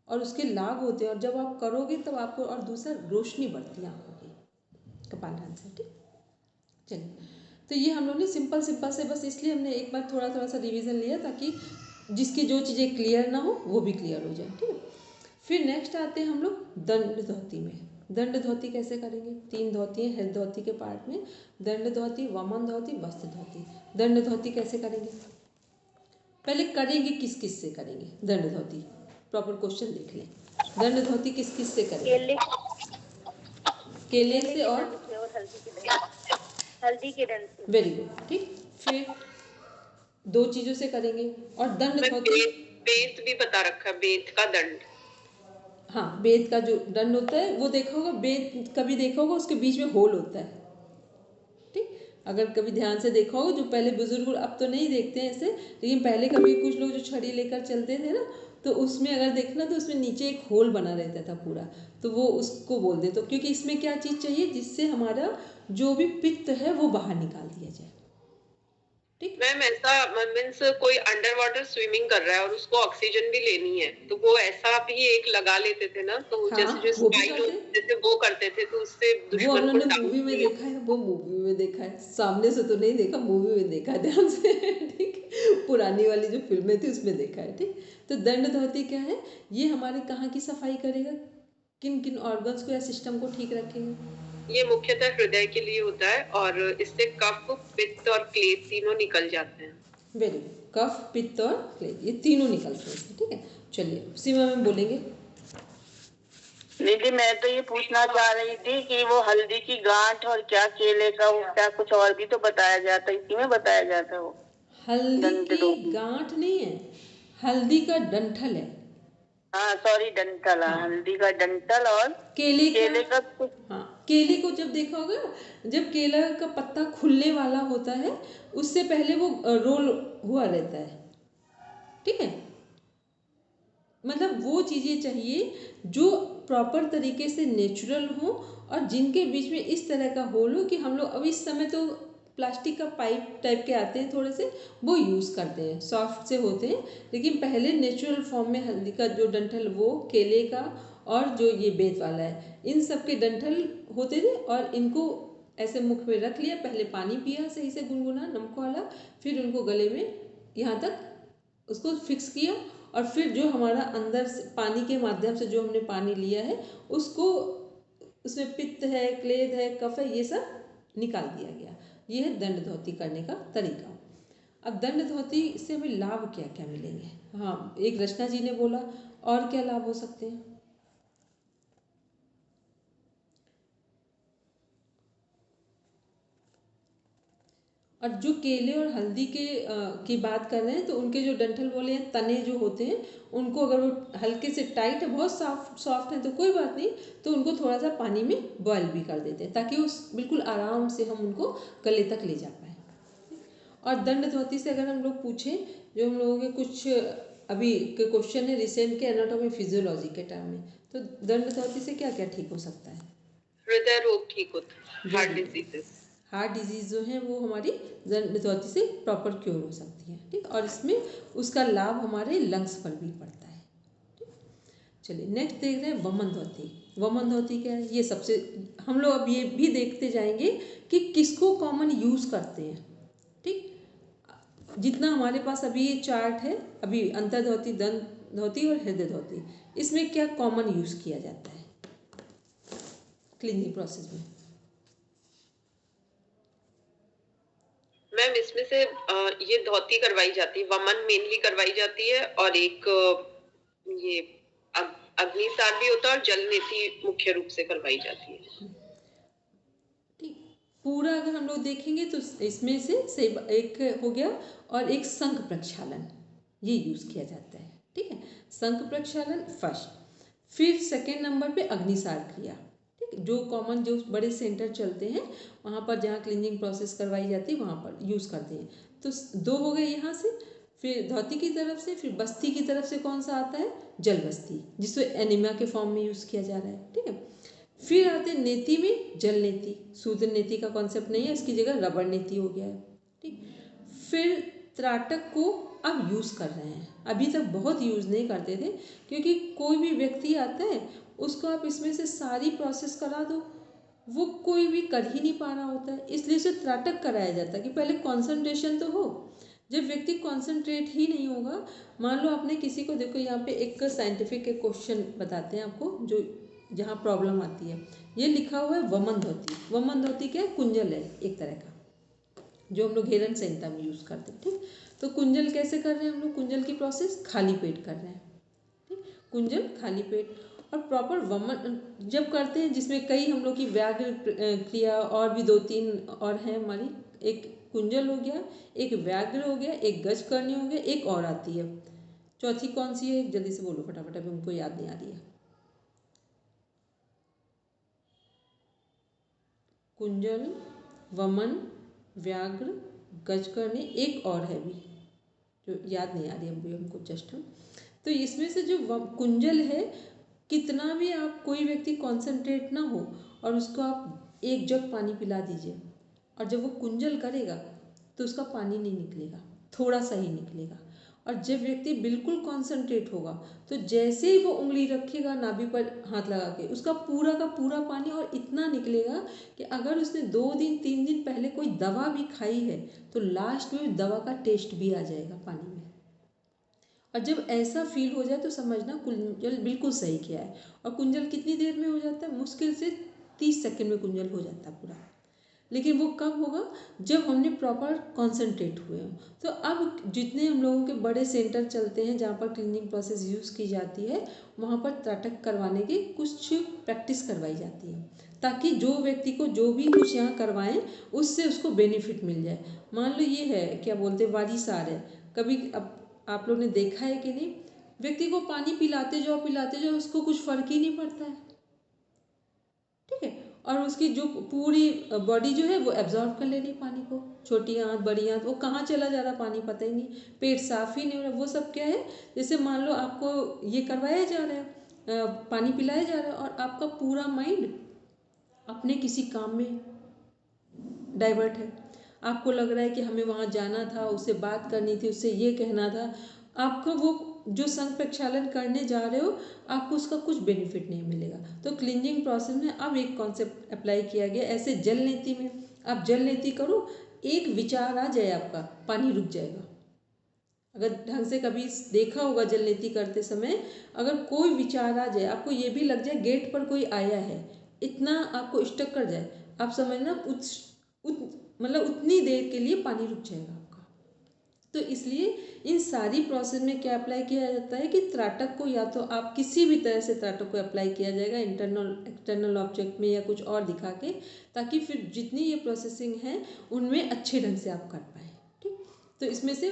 और उसके लाभ होते हैं, और जब आप करोगे तब आपको और दूसरा रोशनी बढ़ती है आँखों की, कपालरंध्र से। ठीक, चलिए। तो ये हम लोग ने सिंपल सिंपल से, बस इसलिए हमने एक बार थोड़ा थोड़ा सा रिवीजन लिया ताकि जिसकी जो चीज़ें क्लियर ना हो वो भी क्लियर हो जाए। ठीक है, फिर नेक्स्ट आते हैं हम लोग दंड धोती में। दंड धोती कैसे करेंगे, 3 धोती हैं हृदय धोती के पार्ट में, दंड धोती, वमन धोती, वस्त्र धोती। दंड धोती कैसे करेंगे, पहले करेंगे किस किस से करेंगे दंड धोती, प्रॉपर क्वेश्चन देख लें। दंड धोती किस किस से करेंगे, केले से और हल्दी के डंड से। Very good. ठीक, फिर 2 चीजों से करेंगे। और दंड धोती, बेत भी बता रखा है, बेत का दंड। हाँ, बेत का जो दंड होता है वो देखा होगा, बेत कभी देखा होगा उसके बीच में होल होता है। ठीक, अगर कभी ध्यान से देखा हो, जो पहले बुजुर्ग, अब तो नहीं देखते हैं ऐसे, लेकिन पहले कभी कुछ लोग जो छड़ी लेकर चलते थे ना, तो उसमें अगर देखना तो उसमें नीचे एक होल बना रहता था पूरा, तो वो उसको बोलते। तो क्योंकि इसमें क्या चीज़ चाहिए, जिससे हमारा जो भी पित्त है वो बाहर निकाल दिया जाए। ठीक, मैम ऐसा मीन्स कोई अंडर वाटर स्विमिंग कर रहा है और उसको ऑक्सीजन भी लेनी है, तो वो ऐसा भी एक लगा लेते थे ना, तो हाँ, जैसे जो वो भी स्पाई करते, जैसे वो करते थे, तो उससे वो दुश्मन हम को लोगों ने मूवी में देखा है, वो मूवी में देखा है, सामने से तो नहीं देखा, मूवी में देखा है ध्यान से। ठीक, पुरानी वाली जो फिल्में थी उसमें देखा है। ठीक, तो दंड धोती क्या है, ये हमारे कहाँ की सफाई करेगा, किन किन ऑर्गन्स को या सिस्टम को ठीक रखेगा। ये मुख्यतः हृदय के लिए होता है, और इससे कफ, पित्त और क्लेद तीनों निकल जाते हैं। वेरी गुड, कफ, पित्त और क्लेद, ये तीनों निकलते हैं। ठीक है, चलिए सीमा में बोलेंगे। दीदी मैं तो ये पूछना चाह रही थी कि वो हल्दी की गांठ और क्या केले का, वो क्या कुछ और भी तो बताया जाता है, इसी में बताया जाता है वो। हल्दी की गांठ नहीं है, हल्दी का डंठल है। हाँ सॉरी, डंठल। हाँ, हल्दी का डंठल और केले का। हाँ, केले को जब देखा होगा, जब केला का पत्ता खुलने वाला होता है उससे पहले वो रोल हुआ रहता है। ठीक है, मतलब वो चीज़ें चाहिए जो प्रॉपर तरीके से नेचुरल हो, और जिनके बीच में इस तरह का होल हो कि हम लोग अब इस समय तो प्लास्टिक का पाइप टाइप के आते हैं थोड़े से, वो यूज़ करते हैं, सॉफ्ट से होते हैं, लेकिन पहले नेचुरल फॉर्म में हल्दी का जो डंठल, वो केले का और जो ये बेत वाला है, इन सब के डंठल होते थे। और इनको ऐसे मुख में रख लिया, पहले पानी पिया सही से गुनगुना नमक वाला, फिर उनको गले में यहाँ तक उसको फिक्स किया, और फिर जो हमारा अंदर से पानी के माध्यम से जो हमने पानी लिया है उसको, उसमें पित्त है, क्लेद है, कफ है, ये सब निकाल दिया गया। ये है दंड धोती करने का तरीका। अब दंड धोती से हमें लाभ क्या क्या मिलेंगे, हाँ, एक रचना जी ने बोला, और क्या लाभ हो सकते हैं। और जो केले और हल्दी के की बात कर रहे हैं, तो उनके जो डंठल बोले हैं, तने जो होते हैं, उनको अगर वो हल्के से टाइट है, बहुत सॉफ्ट है, तो कोई बात नहीं, तो उनको थोड़ा सा पानी में बॉयल भी कर देते हैं ताकि उस बिल्कुल आराम से हम उनको गले तक ले जा पाए। और दंड धोती से अगर हम लोग पूछें, जो हम लोगों के कुछ अभी के क्वेश्चन है रिसेंट के एनाटॉमी फिजियोलॉजी के टर्म में, तो दंड धोती से क्या क्या ठीक हो सकता है। हृदय रोग ठीक होता है, हार्ट डिजीजेस, हार्ट डिजीज जो है वो हमारी दंड धोती से प्रॉपर क्योर हो सकती है। ठीक, और इसमें उसका लाभ हमारे लंग्स पर भी पड़ता है। ठीक, चलिए नेक्स्ट देख रहे हैं वमन धोती। वमन धोती क्या है, ये सबसे हम लोग अब ये भी देखते जाएंगे कि किसको कॉमन यूज़ करते हैं। ठीक, जितना हमारे पास अभी ये चार्ट है, अभी अंतर धोती, दंड धोती और हृदय धोती, इसमें क्या कॉमन यूज़ किया जाता है क्लीनिंग प्रोसेस में। मैम इसमें से ये धोती करवाई जाती है, वमन मेनली करवाई जाती है, और एक ये अग्निसार भी होता है, और जल नेति मुख्य रूप से करवाई जाती है। ठीक, पूरा अगर हम लोग देखेंगे तो इसमें से एक हो गया और एक शंख प्रक्षालन, ये यूज़ किया जाता है। ठीक है, शंख प्रक्षालन फर्स्ट। फिर सेकेंड नंबर पे अग्निसार क्रिया। ठीक है, जो कॉमन जो बड़े सेंटर चलते हैं वहाँ पर जहाँ क्लीनिंग प्रोसेस करवाई जाती है वहाँ पर यूज़ करते हैं। तो दो हो गए यहाँ से। फिर धौती की तरफ से, फिर बस्ती की तरफ से कौन सा आता है, जल बस्ती, जिसको एनीमिया के फॉर्म में यूज़ किया जा रहा है। ठीक है, फिर आते हैं नेति में, जल नेति। सूत्र नेति का कॉन्सेप्ट नहीं है, इसकी जगह रबड़ नेति हो गया है। ठीक, फिर त्राटक को अब यूज़ कर रहे हैं, अभी तक बहुत यूज़ नहीं करते थे, क्योंकि कोई भी व्यक्ति आता है उसको आप इसमें से सारी प्रोसेस करा दो, वो कोई भी कर ही नहीं पा रहा होता है, इसलिए उसे त्राटक कराया जाता है कि पहले कंसंट्रेशन तो हो। जब व्यक्ति कंसंट्रेट ही नहीं होगा, मान लो आपने किसी को, देखो यहाँ पे एक साइंटिफिक एक क्वेश्चन बताते हैं आपको जो जहाँ प्रॉब्लम आती है, ये लिखा हुआ है वमन धोती। वमन धोती क्या है, कुंजल है एक तरह का, जो हम लोग घेरन संहिता में यूज़ करते हैं। ठीक, तो कुंजल कैसे कर रहे हैं हम लोग, कुंजल की प्रोसेस खाली पेट कर रहे हैं। ठीक, कुंजल खाली पेट और प्रॉपर वमन जब करते हैं, जिसमें कई हम लोग की व्याघ्र क्रिया और भी 2-3 और हैं हमारी, एक कुंजल हो गया, एक व्याघ्र हो गया, एक गज करनी हो गया, एक और आती है, चौथी कौन सी है, जल्दी से बोलो फटाफट, अभी हमको याद नहीं आ रही है। कुंजल, वमन, व्याघ्र, गजकर्णी, एक और है भी जो याद नहीं आ रही अभी हमको जस्ट। तो इसमें से जो कुंजल है, कितना भी आप कोई व्यक्ति कॉन्सेंट्रेट ना हो और उसको आप एक जग पानी पिला दीजिए, और जब वो कुंजल करेगा तो उसका पानी नहीं निकलेगा, थोड़ा सा ही निकलेगा। और जब व्यक्ति बिल्कुल कॉन्सेंट्रेट होगा तो जैसे ही वो उंगली रखेगा नाभि पर हाथ लगा के, उसका पूरा का पूरा पानी और इतना निकलेगा कि अगर उसने 2 दिन 3 दिन पहले कोई दवा भी खाई है तो लास्ट में दवा का टेस्ट भी आ जाएगा पानी में। और जब ऐसा फील हो जाए तो समझना कुंजल बिल्कुल सही किया है। और कुंजल कितनी देर में हो जाता है, मुश्किल से 30 सेकंड में कुंजल हो जाता है पूरा। लेकिन वो कब होगा, जब हमने प्रॉपर कंसंट्रेट हुए हों। तो अब जितने हम लोगों के बड़े सेंटर चलते हैं जहाँ पर क्लीनिंग प्रोसेस यूज़ की जाती है, वहाँ पर त्राटक करवाने की कुछ प्रैक्टिस करवाई जाती है, ताकि जो व्यक्ति को जो भी कुछ यहाँ करवाएं उससे उसको बेनिफिट मिल जाए। मान लो ये है, क्या बोलते हैं, वारीसार है, कभी अब आप लोग ने देखा है कि नहीं, व्यक्ति को पानी पिलाते जाओ उसको कुछ फर्क ही नहीं पड़ता है। ठीक है, और उसकी जो पूरी बॉडी जो है वो एब्जॉर्ब कर ले रही पानी को, छोटी आंत बड़ी आंत, वो कहाँ चला जा रहा पानी पता ही नहीं, पेट साफ ही नहीं हो रहा। वो सब क्या है, जैसे मान लो आपको ये करवाया जा रहा है, पानी पिलाया जा रहा है, और आपका पूरा माइंड अपने किसी काम में डाइवर्ट है। आपको लग रहा है कि हमें वहाँ जाना था, उससे बात करनी थी, उससे ये कहना था, आपको वो जो संघ प्रक्षालन करने जा रहे हो आपको उसका कुछ बेनिफिट नहीं मिलेगा। तो क्लींजिंग प्रोसेस में अब एक कॉन्सेप्ट अप्लाई किया गया, ऐसे जल नीति में आप जल नीति करो, एक विचार आ जाए आपका, पानी रुक जाएगा। अगर ढंग से कभी देखा होगा जल नीति करते समय, अगर कोई विचार आ जाए, आपको ये भी लग जाए गेट पर कोई आया है, इतना आपको स्टक कर जाए, आप समझना मतलब उतनी देर के लिए पानी रुक जाएगा आपका। तो इसलिए इन सारी प्रोसेस में क्या अप्लाई किया जाता है कि त्राटक को या तो आप किसी भी तरह से त्राटक को अप्लाई किया जाएगा, इंटरनल एक्सटर्नल ऑब्जेक्ट में या कुछ और दिखा के, ताकि फिर जितनी ये प्रोसेसिंग है उनमें अच्छे ढंग से आप कर पाएँ। ठीक, तो इसमें से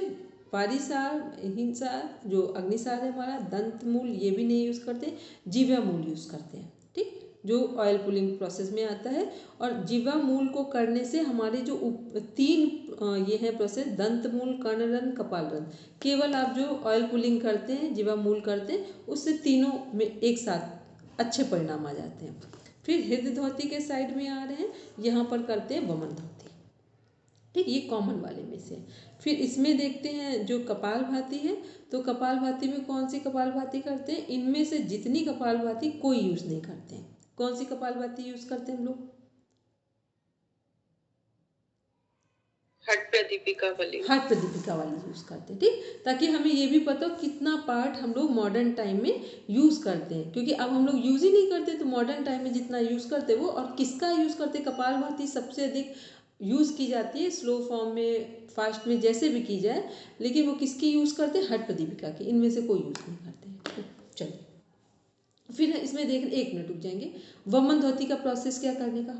वारीसार, हिंसार, जो अग्निसार है हमारा, दंत मूल ये भी नहीं यूज़ करते, जीवा मूल यूज़ करते हैं। ठीक, जो ऑयल पुलिंग प्रोसेस में आता है। और जीवा मूल को करने से हमारे जो 3 ये है प्रोसेस, दंत मूल, कर्णरंध्र, कपाल रंध्र, केवल आप जो ऑयल पुलिंग करते हैं, जीवा मूल करते हैं, उससे तीनों में एक साथ अच्छे परिणाम आ जाते हैं। फिर हृदय धोती के साइड में आ रहे हैं, यहाँ पर करते हैं वमन धोती। ठीक, ये कॉमन वाले में से। फिर इसमें देखते हैं जो कपाल भाती है, तो कपाल भाती में कौन सी कपाल भाती करते हैं, इनमें से जितनी कपाल भाती कोई यूज़ नहीं करते हैं। कौन सी कपाल भाती यूज़ करते हैं हम लोग, हट प्रदीपिका वाली यूज़ करते हैं। ठीक, ताकि हमें ये भी पता हो कितना पार्ट हम लोग मॉडर्न टाइम में यूज़ करते हैं, क्योंकि अब हम लोग यूज़ ही नहीं करते, तो मॉडर्न टाइम में जितना यूज़ करते वो, और किसका यूज़ करते, कपाल भाती सबसे अधिक यूज़ की जाती है, स्लो फॉर्म में, फास्ट में, जैसे भी की जाए, लेकिन वो किसकी यूज़ करते हैं, हट प्रदीपिका की, इनमें से कोई यूज़ नहीं करते हैं। चलिए फिर इसमें देख 1 मिनट रुक जाएंगे, वमन धोती का प्रोसेस क्या करने का,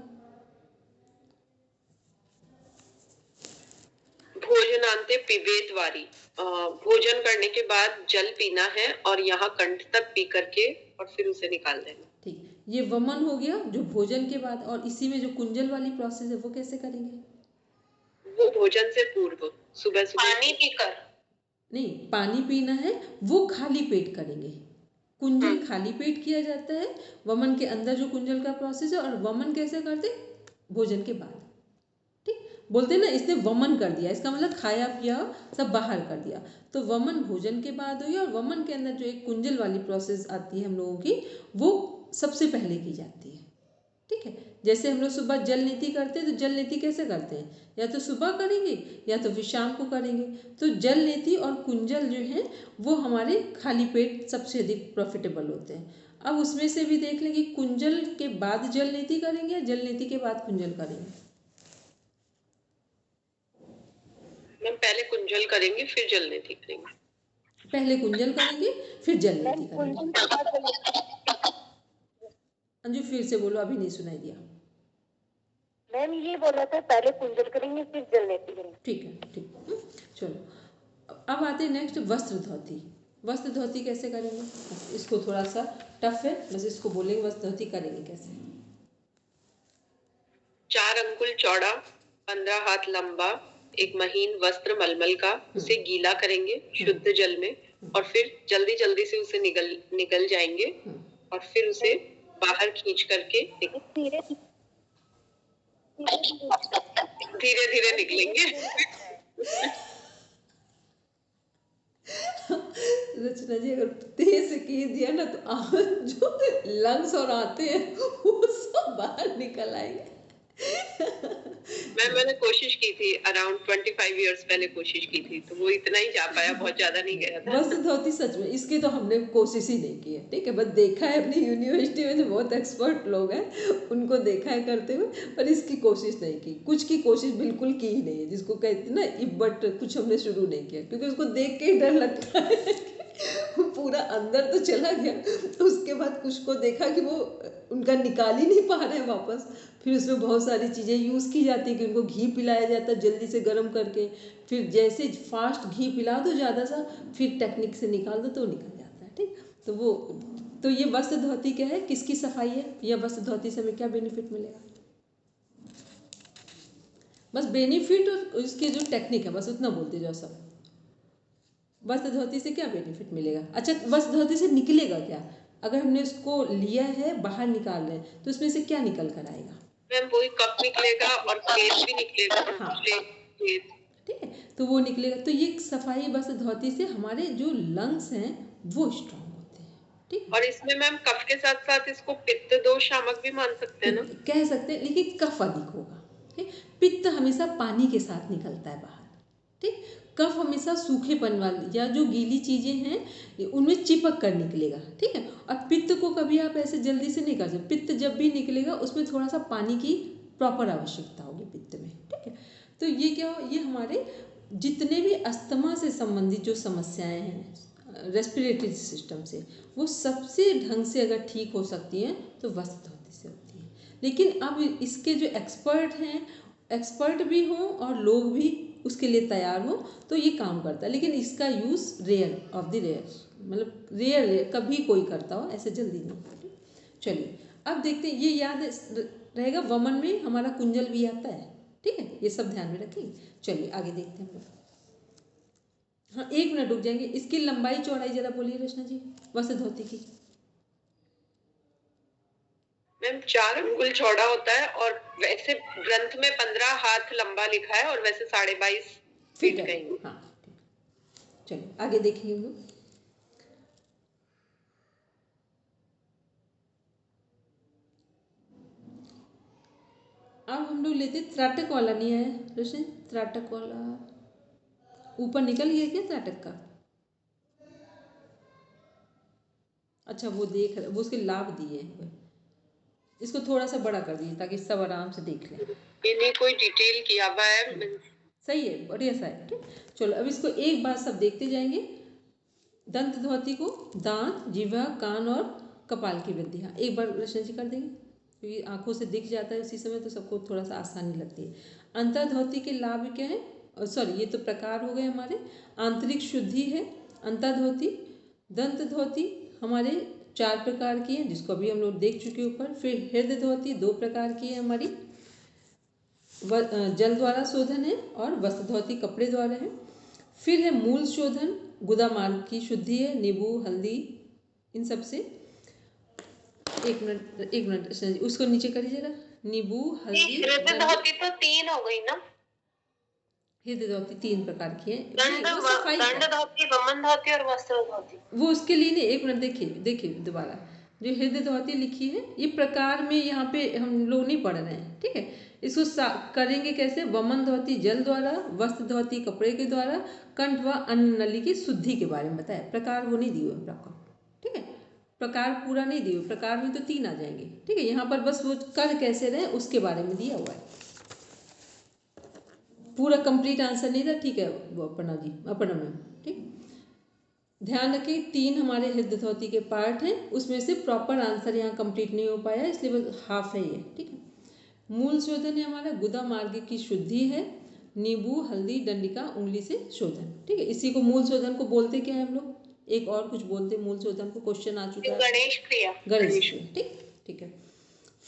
भोजनांते पिबेत वारी, भोजन करने के बाद जल पीना है और यहाँ कंठ तक पी करके और फिर उसे निकाल देना। ठीक, ये वमन हो गया जो भोजन के बाद। और इसी में जो कुंजल वाली प्रोसेस है वो कैसे करेंगे? वो भोजन से पूर्व सुबह सुबह पानी पीकर। नहीं, पानी पीना है वो खाली पेट करेंगे। कुंजल खाली पेट किया जाता है, वमन के अंदर जो कुंजल का प्रोसेस है। और वमन कैसे करते? भोजन के बाद। ठीक, बोलते ना इसने वमन कर दिया, इसका मतलब खाया पिया सब बाहर कर दिया। तो वमन भोजन के बाद हुई। और वमन के अंदर जो एक कुंजल वाली प्रोसेस आती है हम लोगों की, वो सबसे पहले की जाती है। ठीक है, जैसे हम लोग सुबह जल नीति करते हैं, तो जल नीति कैसे करते हैं? या तो सुबह करेंगे या तो फिर शाम को करेंगे। तो जल नीति और कुंजल जो है वो हमारे खाली पेट सबसे अधिक प्रॉफिटेबल होते हैं। अब उसमें से भी देख लेंगे, कुंजल के बाद जल नीति करेंगे या जल नीति के बाद कुंजल करेंगे? मैम पहले कुंजल करेंगे फिर जल नीति करेंगे। पहले कुंजल करेंगे फिर जल नीति करेंगे। अंजू फिर से बोलो, अभी नहीं सुनाई दिया। मैम ये बोला था पहले कुंजल करेंगे फिर जल नीति करेंगे। ठीक है, ठीक। चलो अब आते हैं नेक्स्ट, वस्त्र धोती। वस्त्र धोती कैसे करेंगे? इसको थोड़ा सा टफ है, बस इसको बोलेंगे वस्त्र धोती करेंगे कैसे। 4 अंगुल चौड़ा, 15 हाथ लंबा एक महीन वस्त्र मलमल का, उसे गीला करेंगे शुद्ध जल में और फिर जल्दी जल्दी से उसे निकल जाएंगे और फिर उसे बाहर खींच करके धीरे धीरे निकलेंगे। रचना जी अगर तेज से की दिया ना तो जो लंग्स और आते हैं वो सब बाहर निकल आएंगे। मैंने कोशिश की थी, अराउंड 25 इयर्स पहले कोशिश की थी, तो वो इतना ही जा पाया, बहुत ज्यादा नहीं गया था। वस्त्र धोती सच में इसकी तो हमने कोशिश ही नहीं की है। ठीक है, बस देखा है अपनी यूनिवर्सिटी में जो बहुत एक्सपर्ट लोग हैं उनको देखा है करते हुए, पर इसकी कोशिश नहीं की। कुछ की कोशिश बिल्कुल की ही नहीं है, जिसको कहते ना बट कुछ हमने शुरू नहीं किया, क्योंकि उसको देख के ही डर लगता है पूरा अंदर तो चला गया, तो उसके बाद कुछ को देखा कि वो उनका निकाल ही नहीं पा रहे हैं वापस। फिर उसमें बहुत सारी चीज़ें यूज़ की जाती है कि उनको घी पिलाया जाता है जल्दी से गर्म करके, फिर जैसे फास्ट घी पिला दो ज़्यादा सा, फिर टेक्निक से निकाल दो तो निकल जाता है। ठीक, तो वो तो ये वस्त्र धोती क्या है, किसकी सफाई है, या वस्त्र धोती से हमें क्या बेनिफिट मिलेगा? बस बेनिफिट और उसकी जो टेक्निक है बस उतना बोलते जाओ सब। वस्त्र धोती से क्या बेनिफिट मिलेगा? अच्छा, वस्त्र धोती से निकलेगा क्या? अगर हमने उसको लिया है बाहर निकाल रहे हैं तो उसमें से क्या निकल कर आएगा? मैम वही कप निकलेगा और फेस भी निकलेगा। हाँ, ठीक है, तो वो निकलेगा। तो ये सफाई वस्त्र धोती से हमारे जो लंग्स हैं वो स्ट्रांग होते हैं। ठीक, और इसमें मैम कफ के साथ साथ इसको पित्त दोष शामक भी मान सकते हैं ना? कह सकते हैं, लेकिन कफ अधिक होगा। ठीक, पित्त हमेशा पानी के साथ निकलता है बाहर। ठीक, कफ हमेशा सूखेपन वाली या जो गीली चीज़ें हैं उनमें चिपक कर निकलेगा। ठीक है, और पित्त को कभी आप ऐसे जल्दी से नहीं कर सकते। पित्त जब भी निकलेगा उसमें थोड़ा सा पानी की प्रॉपर आवश्यकता होगी पित्त में। ठीक है, तो ये क्या हो, ये हमारे जितने भी अस्थमा से संबंधित जो समस्याएं हैं रेस्पिरेटरी सिस्टम से, वो सबसे ढंग से अगर ठीक हो सकती हैं तो वस्त्र धोती से होती है। लेकिन अब इसके जो एक्सपर्ट हैं, एक्सपर्ट भी हों और लोग भी उसके लिए तैयार हो तो ये काम करता है। लेकिन इसका use rare of the rare, मतलब रेयर कभी कोई करता हो, ऐसे जल्दी नहीं। चलिए अब देखते हैं, ये याद रहेगा वमन में हमारा कुंजल भी आता है। ठीक है, ये सब ध्यान में रखेंगे। चलिए आगे देखते हैं हम लोग। हाँ, 1 मिनट रुक जाएंगे। इसकी लंबाई चौड़ाई जरा बोलिए रचना जी, वस्त्र धोती की। मैम 4 अंगुल चौड़ा होता है और वैसे ग्रंथ में 15 हाथ लंबा लिखा है और वैसे 22.5 फीट कहीं। हाँ, चलिए आगे देखेंगे हम लोग। अब हम लोग लेते त्राटक वाला। नहीं आया रोशन? त्राटक वाला ऊपर निकल गया क्या त्राटक का? अच्छा, वो देख रहे, वो उसके लाभ दिए हैं, इसको थोड़ा सा बड़ा कर दिए ताकि सब आराम से देख लें। इन्हें कोई डिटेल किया हुआ है। सही है, बढ़िया सा है। ठीक, चलो अब इसको एक बार सब देखते जाएंगे। दंत धोती को दांत, जिह्वा, कान और कपाल की वृद्धि। हाँ, एक बार रचना जी कर देंगे, क्योंकि आंखों से दिख जाता है उसी समय तो सबको थोड़ा सा आसानी लगती है। अंतर धोती के लाभ क्या है? सॉरी ये तो प्रकार हो गए हमारे। आंतरिक शुद्धि है अंतर्धोती। दंत धोती हमारे 4 प्रकार की है, जिसको अभी हम लोग देख चुके ऊपर। फिर हृदय धोती 2 प्रकार की है हमारी, जल द्वारा शोधन है, और वस्त्र धोती कपड़े द्वारा है। फिर है मूल शोधन, गुदा मार्ग की शुद्धि है, नींबू हल्दी इन सब से। एक मिनट उसको नीचे करिए जरा। नींबू हल्दी। हृदय धोती तो 3 हो गई ना? हृदय धोती 3 प्रकार की है। दंड धोती, वमन धोती और वस्त्र धोती। वो उसके लिए नहीं, एक मिनट देखिए दोबारा। जो हृदय धोती लिखी है ये प्रकार में यहाँ पे हम लोग नहीं पढ़ रहे हैं, ठीक है। इसको करेंगे कैसे? वमन धोती जल द्वारा, वस्त्र धोती कपड़े के द्वारा, कंठ व अन्न नली की शुद्धि के बारे में बताया। प्रकार वो नहीं दिए हुए प्रकार, ठीक है। प्रकार पूरा नहीं दिए हुए, प्रकार में तो 3 आ जाएंगे, ठीक है। यहाँ पर बस वो कर कैसे रहे उसके बारे में दिया हुआ है, पूरा कंप्लीट आंसर नहीं था, ठीक है वो अपना मैम, ठीक। ध्यान रखें 3 हमारे हृदय धोती के पार्ट हैं, उसमें से प्रॉपर आंसर यहाँ कंप्लीट नहीं हो पाया, इसलिए बस हाफ है ये, ठीक है। मूल शोधन है हमारा गुदा मार्ग की शुद्धि है, नींबू हल्दी डंडिका उंगली से शोधन, ठीक है। इसी को मूल शोधन को बोलते क्या है हम लोग? एक और कुछ बोलते मूल शोधन को, क्वेश्चन आ चुका है, गणेश क्रिया। ठीक है।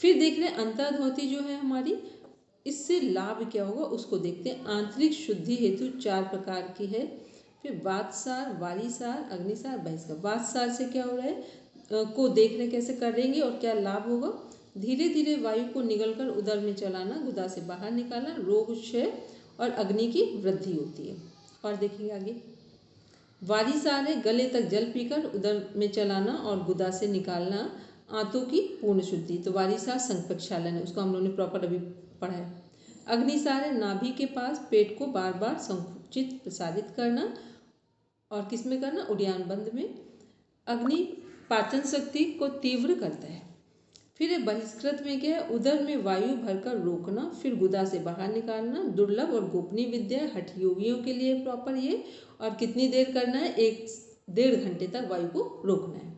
फिर देख रहे हैं अंतर्धोती जो है हमारी, इससे लाभ क्या होगा उसको देखते हैं। आंतरिक शुद्धि हेतु 4 प्रकार की है। फिर वातसार, वारीसार, अग्निसार, बहिष्कार। वातसार से क्या हो रहा है को देख रहे कैसे करेंगे और क्या लाभ होगा। धीरे धीरे वायु को निगलकर उदर में चलाना, गुदा से बाहर निकालना, रोग क्षय और अग्नि की वृद्धि होती है। और देखिए आगे वारीसार है गले तक जल पीकर उदर में चलाना और गुदा से निकालना, आंतों की पूर्ण शुद्धि। तो वारीसार संघ प्रक्षालन है, उसको हम लोगों ने प्रॉपर अभी पढ़ा है। अग्निसार है नाभि के पास पेट को बार बार संकुचित प्रसारित करना, और किस में करना? उड्डयन बंद में। अग्नि पाचन शक्ति को तीव्र करता है। फिर है बहिष्कृत में क्या है? उदर में वायु भरकर रोकना, फिर गुदा से बाहर निकालना। दुर्लभ और गोपनीय विद्या है, हठ योगियों के लिए प्रॉपर ये। और कितनी देर करना है? 1-1.5 घंटे तक वायु को रोकना है।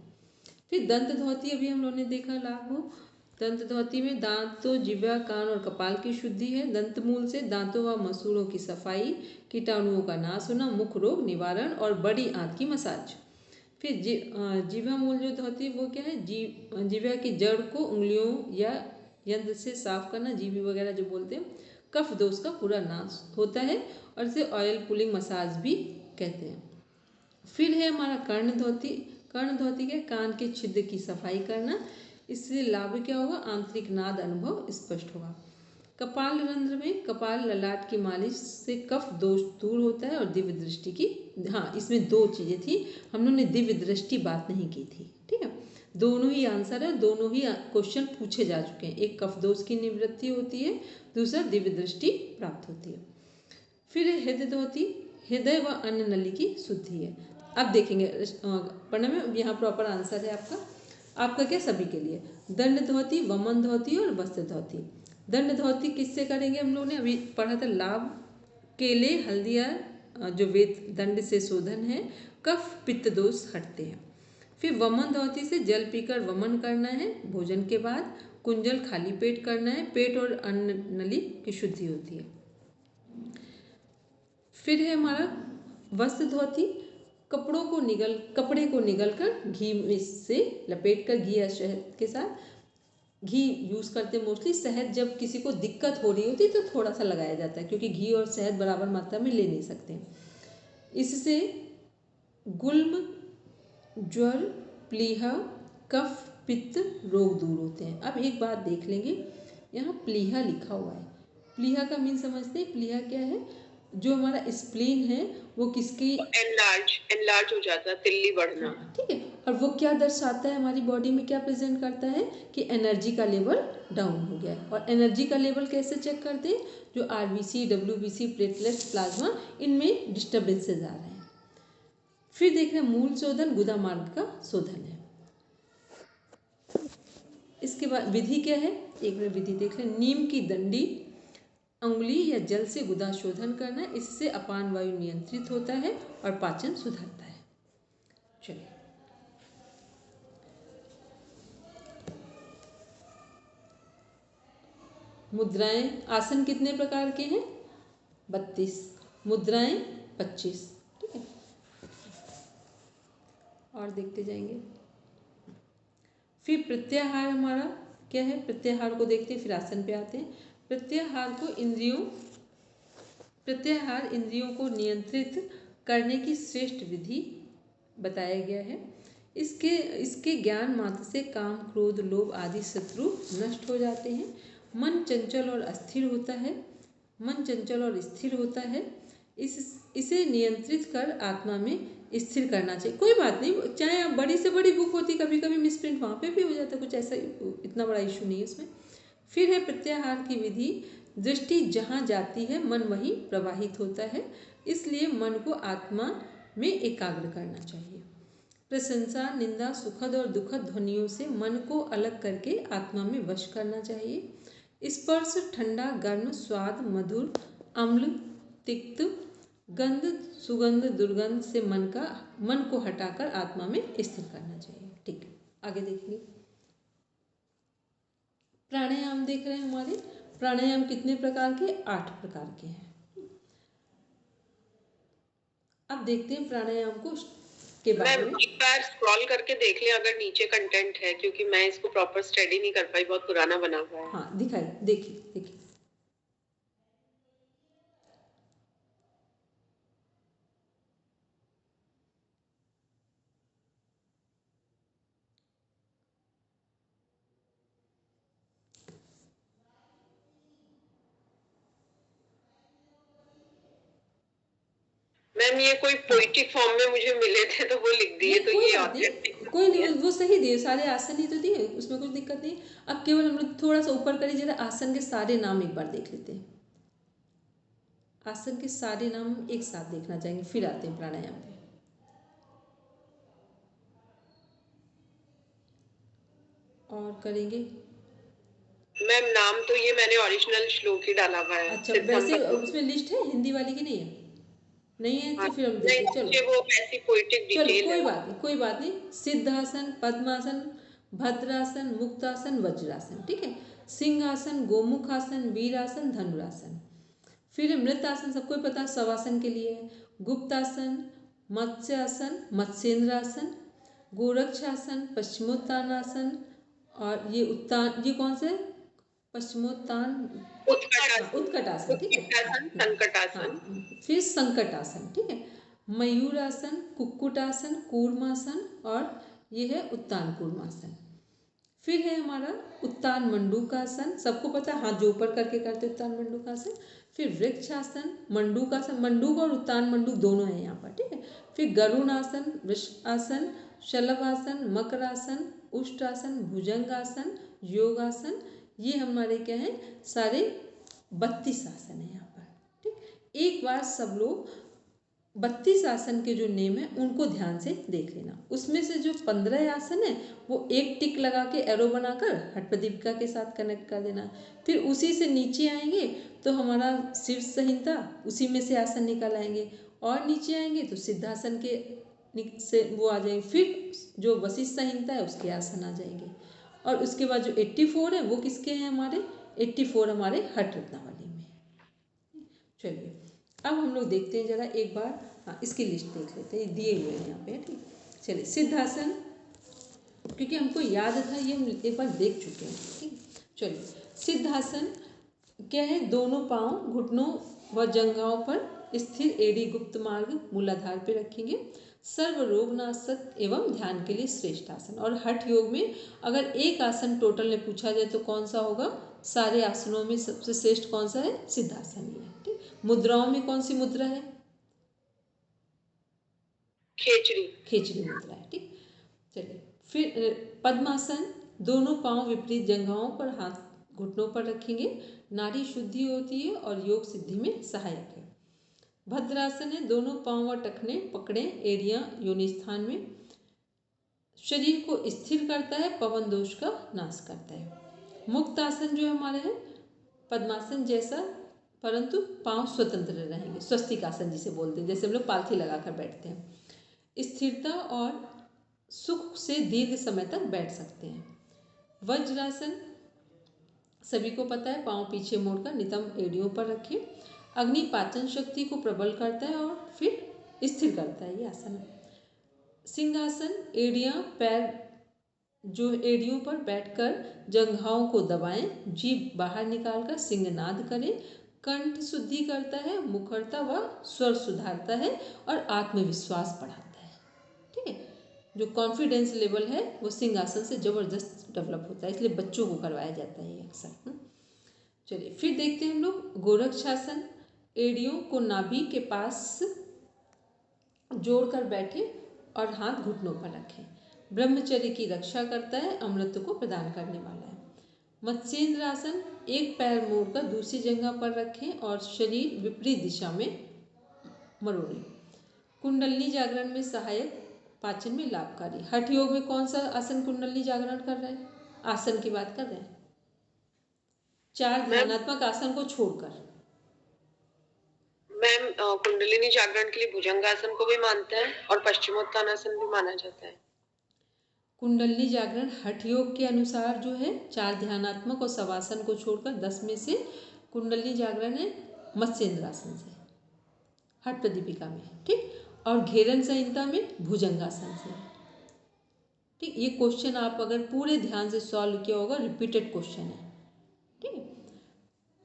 फिर दंत धोती अभी हम लोगों ने देखा लाभ हो। दंत धोती में दांतों, जिह्वा, कान और कपाल की शुद्धि है। दंत मूल से दांतों व मसूड़ों की सफाई, कीटाणुओं का नाश होना, मुख रोग निवारण और बड़ी आंत की मसाज। फिर जिह्वा मूल जो धोती है वो क्या है? जिह्वा की जड़ को उंगलियों या यंत्र से साफ करना, जीभी वगैरह जो बोलते हैं। कफ दोष का पूरा नाश होता है और इसे ऑयल पुलिंग मसाज भी कहते हैं। फिर है हमारा कर्ण धोती। कर्ण धोती के कान के छिद्र की सफाई करना, इससे लाभ क्या होगा? आंतरिक नाद अनुभव स्पष्ट होगा। कपाल रंध्र में कपाल ललाट की मालिश से कफ दोष दूर होता है और दिव्य दृष्टि की, हाँ इसमें 2 चीज़ें थी, हम लोगों ने दिव्य दृष्टि बात नहीं की थी, ठीक है। दोनों ही आंसर है, दोनों ही क्वेश्चन पूछे जा चुके हैं। एक कफ दोष की निवृत्ति होती है, दूसरा दिव्य दृष्टि प्राप्त होती है। फिर हृदय धोती, हृदय व अन्न नली की शुद्धि है। अब देखेंगे पढ़ने में, यहाँ प्रॉपर आंसर है आपका क्या? सभी के लिए। दंड धोती, वमन धोती और वस्त्र धोती। दंड धोती किससे करेंगे? हम लोगों ने अभी पढ़ा था लाभ, केले हल्दिया जो वेद दंड से शोधन है, कफ पित्त दोष हटते हैं। फिर वमन धोती से जल पीकर वमन करना है भोजन के बाद, कुंजल खाली पेट करना है, पेट और अन्न नली की शुद्धि होती है। फिर है हमारा वस्त्र धोती, कपड़े को निगल कर घी से लपेट कर, घी या शहद के साथ, घी यूज़ करते मोस्टली। शहद जब किसी को दिक्कत हो रही होती तो थोड़ा सा लगाया जाता है, क्योंकि घी और शहद बराबर मात्रा में ले नहीं सकते। इससे गुल्म, ज्वर, प्लीहा, कफ पित्त रोग दूर होते हैं। अब एक बात देख लेंगे, यहाँ प्लीहा लिखा हुआ है। प्लीहा का मीन समझते हैं? प्लीहा क्या है? जो हमारा स्प्लीन है वो किसकी? एनलार्ज हो जाता है, तिल्ली बढ़ना, ठीक है। और वो क्या दर्शाता है? हमारी बॉडी में क्या प्रेजेंट करता है? कि एनर्जी का लेवल डाउन हो गया है। और एनर्जी का लेवल कैसे चेक करते हैं? जो आरबीसी, डब्ल्यूबीसी, प्लेटलेट्स, प्लाज्मा, इनमें डिस्टर्बेंसेज आ रहे हैं। फिर देख रहे हैं मूल शोधन, गुदा मार्ग का शोधन है। इसके बाद विधि क्या है? एक मिनट विधि देख लें। नीम की दंडी अंगुली या जल से गुदा शोधन करना, इससे अपान वायु नियंत्रित होता है और पाचन सुधरता है। चलिए मुद्राएं, आसन कितने प्रकार के हैं? 32। मुद्राएं 25। ठीक है, और देखते जाएंगे। फिर प्रत्याहार हमारा क्या है, प्रत्याहार को देखते हैं, फिर आसन पे आते हैं। प्रत्याहार इंद्रियों को नियंत्रित करने की श्रेष्ठ विधि बताया गया है। इसके ज्ञान मात्र से काम, क्रोध, लोभ आदि शत्रु नष्ट हो जाते हैं। मन चंचल और स्थिर होता है। इसे नियंत्रित कर आत्मा में स्थिर करना चाहिए। कोई बात नहीं, चाहे आप बड़ी से बड़ी बुक होती, कभी कभी मिसप्रिंट वहाँ पे भी हो जाता है, कुछ ऐसा इतना बड़ा इशू नहीं है उसमें। फिर है प्रत्याहार की विधि। दृष्टि जहाँ जाती है मन वहीं प्रवाहित होता है, इसलिए मन को आत्मा में एकाग्र करना चाहिए। प्रशंसा, निंदा, सुखद और दुखद ध्वनियों से मन को अलग करके आत्मा में वश करना चाहिए। स्पर्श, ठंडा, गर्म, स्वाद, मधुर, अम्ल, तिक्त, गंध, सुगंध, दुर्गंध से मन को हटाकर आत्मा में स्थिर करना चाहिए। ठीक है, आगे देखेंगे। प्राणायाम देख रहे हैं हमारे। प्राणायाम कितने प्रकार के? 8 प्रकार के हैं। अब देखते हैं प्राणायाम को के बारे में। एक बार स्क्रॉल करके देख लें अगर नीचे कंटेंट है, क्योंकि मैं इसको प्रॉपर स्टडी नहीं कर पाई, बहुत पुराना बना हुआ है। हाँ, दिखाई, देखिए। मैम ये कोई पोइटिक फॉर्म में मुझे मिले थे तो वो लिख दिए, तो ये ऑथेंटिक कोई नहीं, वो सही दिए, सारे आसन ही तो दिए, उसमें कुछ दिक्कत नहीं। अब केवल हम लोग थोड़ा सा ऊपर करिए जरा, आसन के सारे नाम एक बार देख लेते हैं। आसन के सारे नाम एक साथ देखना चाहेंगे, फिर आते हैं प्राणायाम पे। और करेंगे। मैम नाम तो ये मैंने ओरिजिनल श्लोक ही डाला हुआ है। अच्छा, वैसे उसमें लिस्ट है हिंदी वाली की? नहीं है, नहीं है तो फिर हम देखते हैं। चलो वो ऐसी पोइटिक डिटेल कोई बात नहीं। सिद्धासन, पद्मासन, भद्रासन, मुक्तासन, वज्रासन। ठीक है, सिंहासन, गोमुखासन, वीरासन, धनुरासन। फिर मृतासन, सबको पता है, शवासन के लिए है। गुप्तासन, मत्स्यासन, मत्स्येंद्रासन, गोरक्षासन, पश्चिमोत्तानासन, और ये कौन से? पश्चिमोत्तान, उत्कटासन। ठीक है, संकटासन। फिर संकटासन। ठीक है, मयूरासन, कुक्कुटासन, कूर्मासन, और ये है उत्तान कूर्मासन। फिर है हमारा उत्तान मंडूकासन, सबको पता है, हाथ जो ऊपर करके करते उत्तान मंडूकासन। फिर वृक्षासन, मंडूकासन, मंडूक और उत्तान मंडूक दोनों हैं यहाँ पर। ठीक है, फिर गरुणासन, वृषासन, शलभासन, मकरासन, उष्ट्रासन, भुजंगासन, योगासन। ये हमारे क्या है, सारे 32 आसन है यहाँ पर। ठीक, एक बार सब लोग 32 आसन के जो नेम है उनको ध्यान से देख लेना। उसमें से जो 15 आसन है वो एक टिक लगा के एरो बनाकर हठप्रदीपिका के साथ कनेक्ट कर देना। फिर उसी से नीचे आएंगे तो हमारा शीर्ष संहिता, उसी में से आसन निकल आएंगे, और नीचे आएंगे तो सिद्धासन के से वो आ जाएंगे। फिर जो वशिष्ठ संहिता है उसके आसन आ जाएंगे, और उसके बाद जो 84 है वो किसके हैं? हमारे 84 हमारे हठ रत्नावली में। चलिए अब हम लोग देखते हैं जरा एक बार, हाँ इसकी लिस्ट देख लेते हैं, दिए हुए हैं यहाँ पे। ठीक, चलिए सिद्धासन, क्योंकि हमको याद था ये हम एक बार देख चुके हैं। ठीक, चलिए सिद्धासन क्या है? दोनों पांव घुटनों व जंघाओं पर स्थिर, एड़ी गुप्त मार्ग मूलाधार पे रखेंगे। सर्व रोगनाशक एवं ध्यान के लिए श्रेष्ठ आसन। और हठ योग में अगर एक आसन टोटल में पूछा जाए तो कौन सा होगा? सारे आसनों में सबसे श्रेष्ठ कौन सा है? सिद्धासन ही है। ठीक, मुद्राओं में कौन सी मुद्रा है? खेचरी मुद्रा है। ठीक, चलिए फिर पद्मासन, दोनों पांव विपरीत जंघाओं पर, हाथ घुटनों पर रखेंगे। नाड़ी शुद्धि होती है और योग सिद्धि में सहायक है। भद्रासन है, दोनों पांव व टखने पकड़े, एड़ियां योनि स्थान में, शरीर को स्थिर करता है, पवन दोष का नाश करता है। मुक्तासन जो हमारे है पद्मासन जैसा, परंतु पांव स्वतंत्र रहेंगे, स्वस्तिक आसन जिसे बोलते हैं, जैसे हम लोग पालथी लगाकर बैठते हैं। स्थिरता और सुख से दीर्घ समय तक बैठ सकते हैं। वज्रासन सभी को पता है, पांव पीछे मोड़कर नितंब एड़ियों पर रखें। अग्नि पाचन शक्ति को प्रबल करता है और फिर स्थिर करता है, ये आसन है। सिंहासन, एड़ियाँ पैर जो एड़ियों पर बैठकर जंघाओं को दबाएं, जीभ बाहर निकालकर सिंहनाद करें, कंठ शुद्धि करता है, मुखरता व स्वर सुधारता है और आत्मविश्वास बढ़ाता है। ठीक है, जो कॉन्फिडेंस लेवल है वो सिंहासन से जबरदस्त डेवलप होता है, इसलिए बच्चों को करवाया जाता है ये अक्सर। चलिए फिर देखते हैं हम लोग गोरक्षासन। एड़ियों को नाभि के पास जोड़कर बैठे और हाथ घुटनों पर रखें। ब्रह्मचर्य की रक्षा करता है, अमृत को प्रदान करने वाला है। मत्स्येंद्र आसन, एक पैर मोड़कर दूसरी जगह पर रखें और शरीर विपरीत दिशा में मरोड़ें। कुंडलनी जागरण में सहायक, पाचन में लाभकारी। हठ योग में कौन सा आसन कुंडलनी जागरण कर रहा है? आसन की बात कर रहे हैं, 4 ध्यानात्मक आसन को छोड़कर। मैम कुंडलिनी जागरण के लिए भुजंगासन को भी मानते हैं और पश्चिमोत्तानासन भी माना जाता है। कुंडलनी जागरण हठ योग के अनुसार जो है 4 ध्यानात्मक और शवासन को छोड़कर 10 में से कुंडलनी जागरण है मत्स्येंद्रासन से, हठ प्रदीपिका में। ठीक, और घेरन संहिता में भुजंगासन से। ठीक, ये क्वेश्चन आप अगर पूरे ध्यान से सॉल्व किया होगा, रिपीटेड क्वेश्चन है। ठीक है,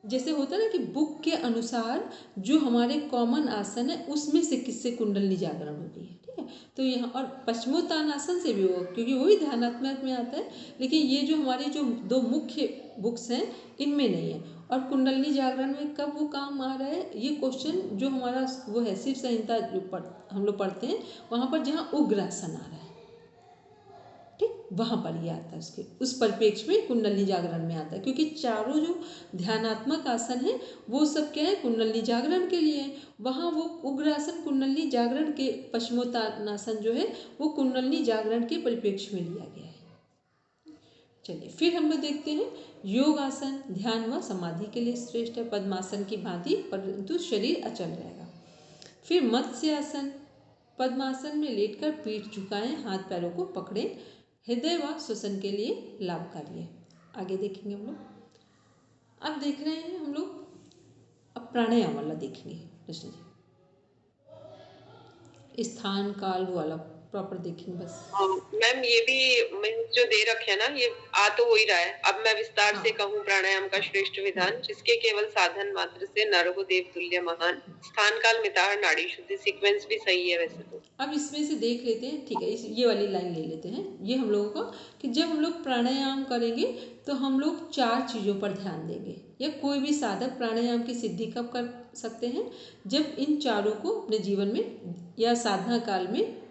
जैसे होता है ना कि बुक के अनुसार जो हमारे कॉमन आसन है उसमें से किससे कुंडलनी जागरण होती है। ठीक है, तो यहाँ और पश्चिमोत्तानासन से भी होगा क्योंकि वही ध्यानात्मक में आता है, लेकिन ये जो हमारी जो 2 मुख्य बुक्स हैं इनमें नहीं है। और कुंडलनी जागरण में कब वो काम आ रहा है, ये क्वेश्चन जो हमारा वो है शिव संहिता जो हम लोग पढ़ते हैं वहाँ पर जहाँ उग्रासन आ रहा है, ठीक, वहाँ पर ये आता है, उसके उस परिप्रेक्ष्य में कुंडलनी जागरण में आता है। क्योंकि चारों जो ध्यानात्मक आसन है वो सब क्या है, कुंडलनी जागरण के लिए है। वहाँ वो उग्रासन कुंडलनी जागरण के, पश्चिमोत्तानासन जो है वो कुंडलनी जागरण के परिप्रेक्ष्य में लिया गया है। चलिए फिर हम लोग देखते हैं योग आसन, ध्यान व समाधि के लिए श्रेष्ठ है, पद्मासन की भांति, परंतु शरीर अचल रहेगा। फिर मत्स्य आसन, पद्मासन में लेटकर पीठ झुकाएं, हाथ पैरों को पकड़ें, हृदय व श्वसन के लिए लाभकारी है। आगे देखेंगे हम लोग। अब देख रहे हैं हम लोग, अब प्राणायाम वाला देखेंगे कृष्ण जी, स्थान काल वाला प्रॉपर देखेंगे बस। मैम ये भी जो दे रखे है ना, ये आ तो हो ही रहा है। अब मैं विस्तार से कहूँ प्राणायाम का श्रेष्ठ विधान, जिसके केवल साधन मात्र से नर हो देव तुल्य महान, स्थान काल मिताहर नाड़ी शुद्धि। सीक्वेंस भी सही है वैसे तो। अब इसमें से देख लेते हैं, ठीक है, ये वाली लाइन ले लेते हैं ये हम लोगों को, कि जब हम लोग प्राणायाम करेंगे तो हम लोग 4 चीज़ों पर ध्यान देंगे। या कोई भी साधक प्राणायाम की सिद्धि कब कर सकते हैं, जब इन चारों को अपने जीवन में या साधना काल में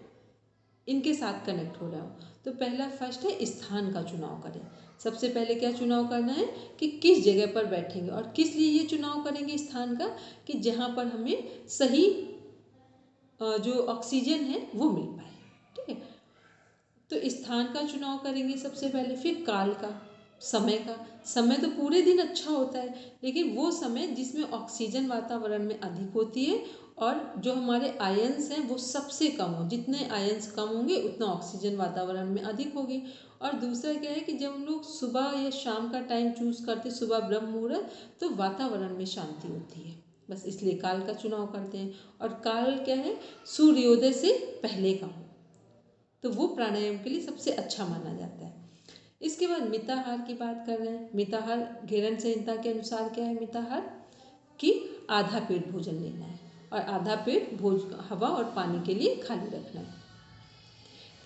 इनके साथ कनेक्ट हो रहा हो। तो पहला फर्स्ट है स्थान का चुनाव करें। सबसे पहले क्या चुनाव करना है कि किस जगह पर बैठेंगे, और किस लिए ये चुनाव करेंगे स्थान का, कि जहाँ पर हमें सही जो ऑक्सीजन है वो मिल पाए। ठीक है, तो स्थान का चुनाव करेंगे सबसे पहले। फिर काल का, समय का, समय तो पूरे दिन अच्छा होता है, लेकिन वो समय जिसमें ऑक्सीजन वातावरण में अधिक होती है और जो हमारे आयंस हैं वो सबसे कम हो। जितने आयंस कम होंगे उतना ऑक्सीजन वातावरण में अधिक होगी। और दूसरा क्या है कि जब हम लोग सुबह या शाम का टाइम चूज करते, सुबह ब्रह्म मुहूर्त, तो वातावरण में शांति होती है, बस इसलिए काल का चुनाव करते हैं। और काल क्या है, सूर्योदय से पहले का हो, तो वो प्राणायाम के लिए सबसे अच्छा माना जाता है। इसके बाद मिताहार की बात कर रहे हैं। मिताहार घेरन संहिता के अनुसार क्या है, मिताहार कि आधा पेट भोजन लेना है और आधा पेट हवा और पानी के लिए खाली रखना है।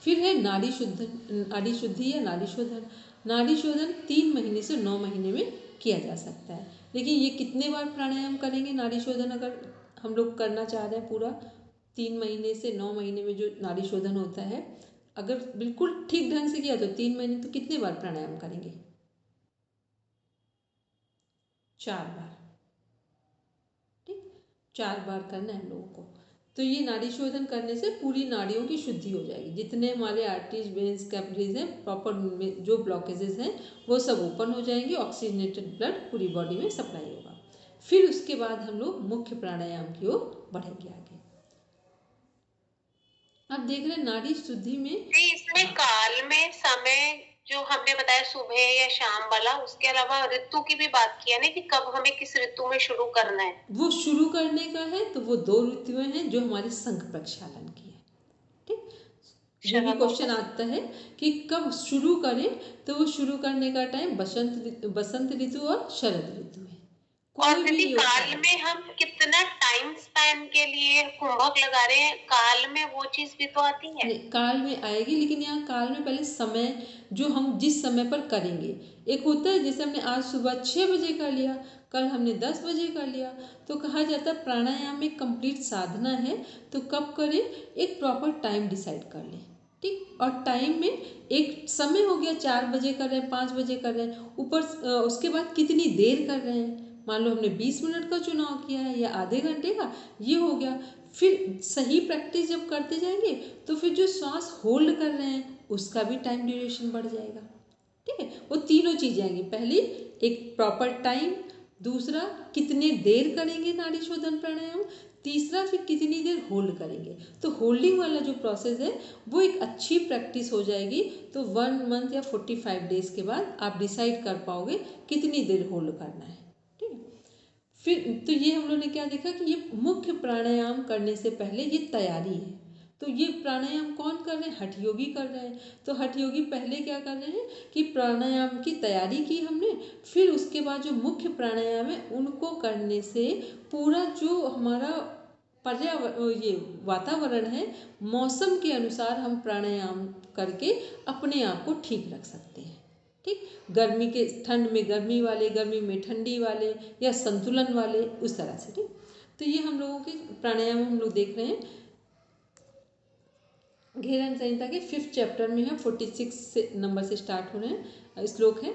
फिर है नाड़ी शुद्धि या नाड़ी शोधन। नाड़ी शोधन 3 महीने से 9 महीने में किया जा सकता है। लेकिन ये कितने बार प्राणायाम करेंगे नाड़ी शोधन, अगर हम लोग करना चाह रहे हैं पूरा 3 महीने से 9 महीने में जो नाड़ी शोधन होता है, अगर बिल्कुल ठीक ढंग से किया तो 3 महीने, तो कितने बार प्राणायाम करेंगे? 4 बार। ठीक, 4 बार करना है हम लोगों को। तो ये नाड़ी शोधन करने से पूरी नाड़ियों की शुद्धि हो जाएगी। जितने हमारे आर्टरीज, वेन्स, कैपिलरीज हैं, प्रॉपर जो ब्लॉकेजेस हैं वो सब ओपन हो जाएंगे, ऑक्सीजनेटेड ब्लड पूरी बॉडी में सप्लाई होगा। फिर उसके बाद हम लोग मुख्य प्राणायाम की ओर बढ़ेंगे आगे। अब देख रहे हैं नाड़ी शुद्धि में इसमें काल में समय जो हमने बताया सुबह या शाम वाला, उसके अलावा ऋतु की भी बात की है ना कि कब हमें किस ऋतु में शुरू करना है। वो शुरू करने का है तो वो 2 ऋतुएं हैं जो हमारे संघ प्रक्षालन की है। ठीक, जो भी क्वेश्चन आता है कि कब शुरू करें, तो वो शुरू करने का टाइम बसंत ऋतु और शरद ऋतु है। और कोई भी दीदी योग काल करें। में हम कितना टाइम स्पैन के लिए कुंभक लगा रहे हैं, काल में वो चीज भी तो आती है। नहीं, काल में आएगी, लेकिन यहाँ काल में पहले समय, जो हम जिस समय पर करेंगे। एक होता है जैसे हमने आज सुबह 6 बजे कर लिया, कल हमने 10 बजे कर लिया, तो कहा जाता है प्राणायाम एक कंप्लीट साधना है, तो कब करें, एक प्रॉपर टाइम डिसाइड कर लें। ठीक, और टाइम में एक समय हो गया, 4 बजे कर रहे हैं, 5 बजे कर रहे हैं, ऊपर उसके बाद कितनी देर कर रहे हैं। मान लो हमने 20 मिनट का चुनाव किया है या आधे घंटे का, ये हो गया। फिर सही प्रैक्टिस जब करते जाएंगे तो फिर जो सांस होल्ड कर रहे हैं उसका भी टाइम ड्यूरेशन बढ़ जाएगा। ठीक है, वो तीनों चीज़ें आएंगी। पहली एक प्रॉपर टाइम, दूसरा कितने देर करेंगे नाड़ी शोधन प्राणायाम, तीसरा फिर कितनी देर होल्ड करेंगे। तो होल्डिंग वाला जो प्रोसेस है वो एक अच्छी प्रैक्टिस हो जाएगी। तो 1 मंथ या 45 डेज के बाद आप डिसाइड कर पाओगे कितनी देर होल्ड करना है। ठीक है, फिर तो ये हम लोगों ने क्या देखा कि ये मुख्य प्राणायाम करने से पहले ये तैयारी है। तो ये प्राणायाम कौन कर रहे हैं, हठ योगी कर रहे हैं। तो हठ योगी पहले क्या कर रहे हैं कि प्राणायाम की तैयारी की हमने, फिर उसके बाद जो मुख्य प्राणायाम है उनको करने से पूरा जो हमारा पर्यावरण, ये वातावरण है, मौसम के अनुसार हम प्राणायाम करके अपने आप को ठीक रख सकते हैं। ठीक, गर्मी के ठंड में गर्मी वाले, गर्मी में ठंडी वाले, या संतुलन वाले, उस तरह से। ठीक, तो ये हम लोगों के प्राणायाम हम लोग देख रहे हैं घेरन संहिता के 5th चैप्टर में है। 46 नंबर से स्टार्ट हो रहे हैं श्लोक है।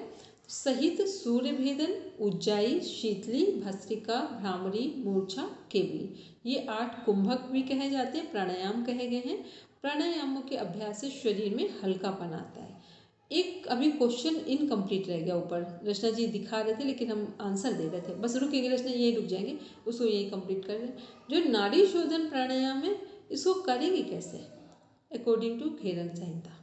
सहित सूर्य भेदन, उज्जाई, शीतली, भस्त्रिका, भ्रामरी, मूर्छा, केवली, ये 8 कुंभक भी कहे जाते हैं, प्राणायाम कहे गए हैं। प्राणायामों के अभ्यास से शरीर में हल्कापन आता है। एक अभी क्वेश्चन इनकम्प्लीट रह गया ऊपर, रचना जी दिखा रहे थे लेकिन हम आंसर दे रहे थे, बस रुकेंगे रचना, यही रुक जाएंगे, उसको यही कंप्लीट कर रहे हैं। जो नाड़ी शोधन प्राणायाम है इसको करेंगे कैसे, अकॉर्डिंग टू घेरन संहिता।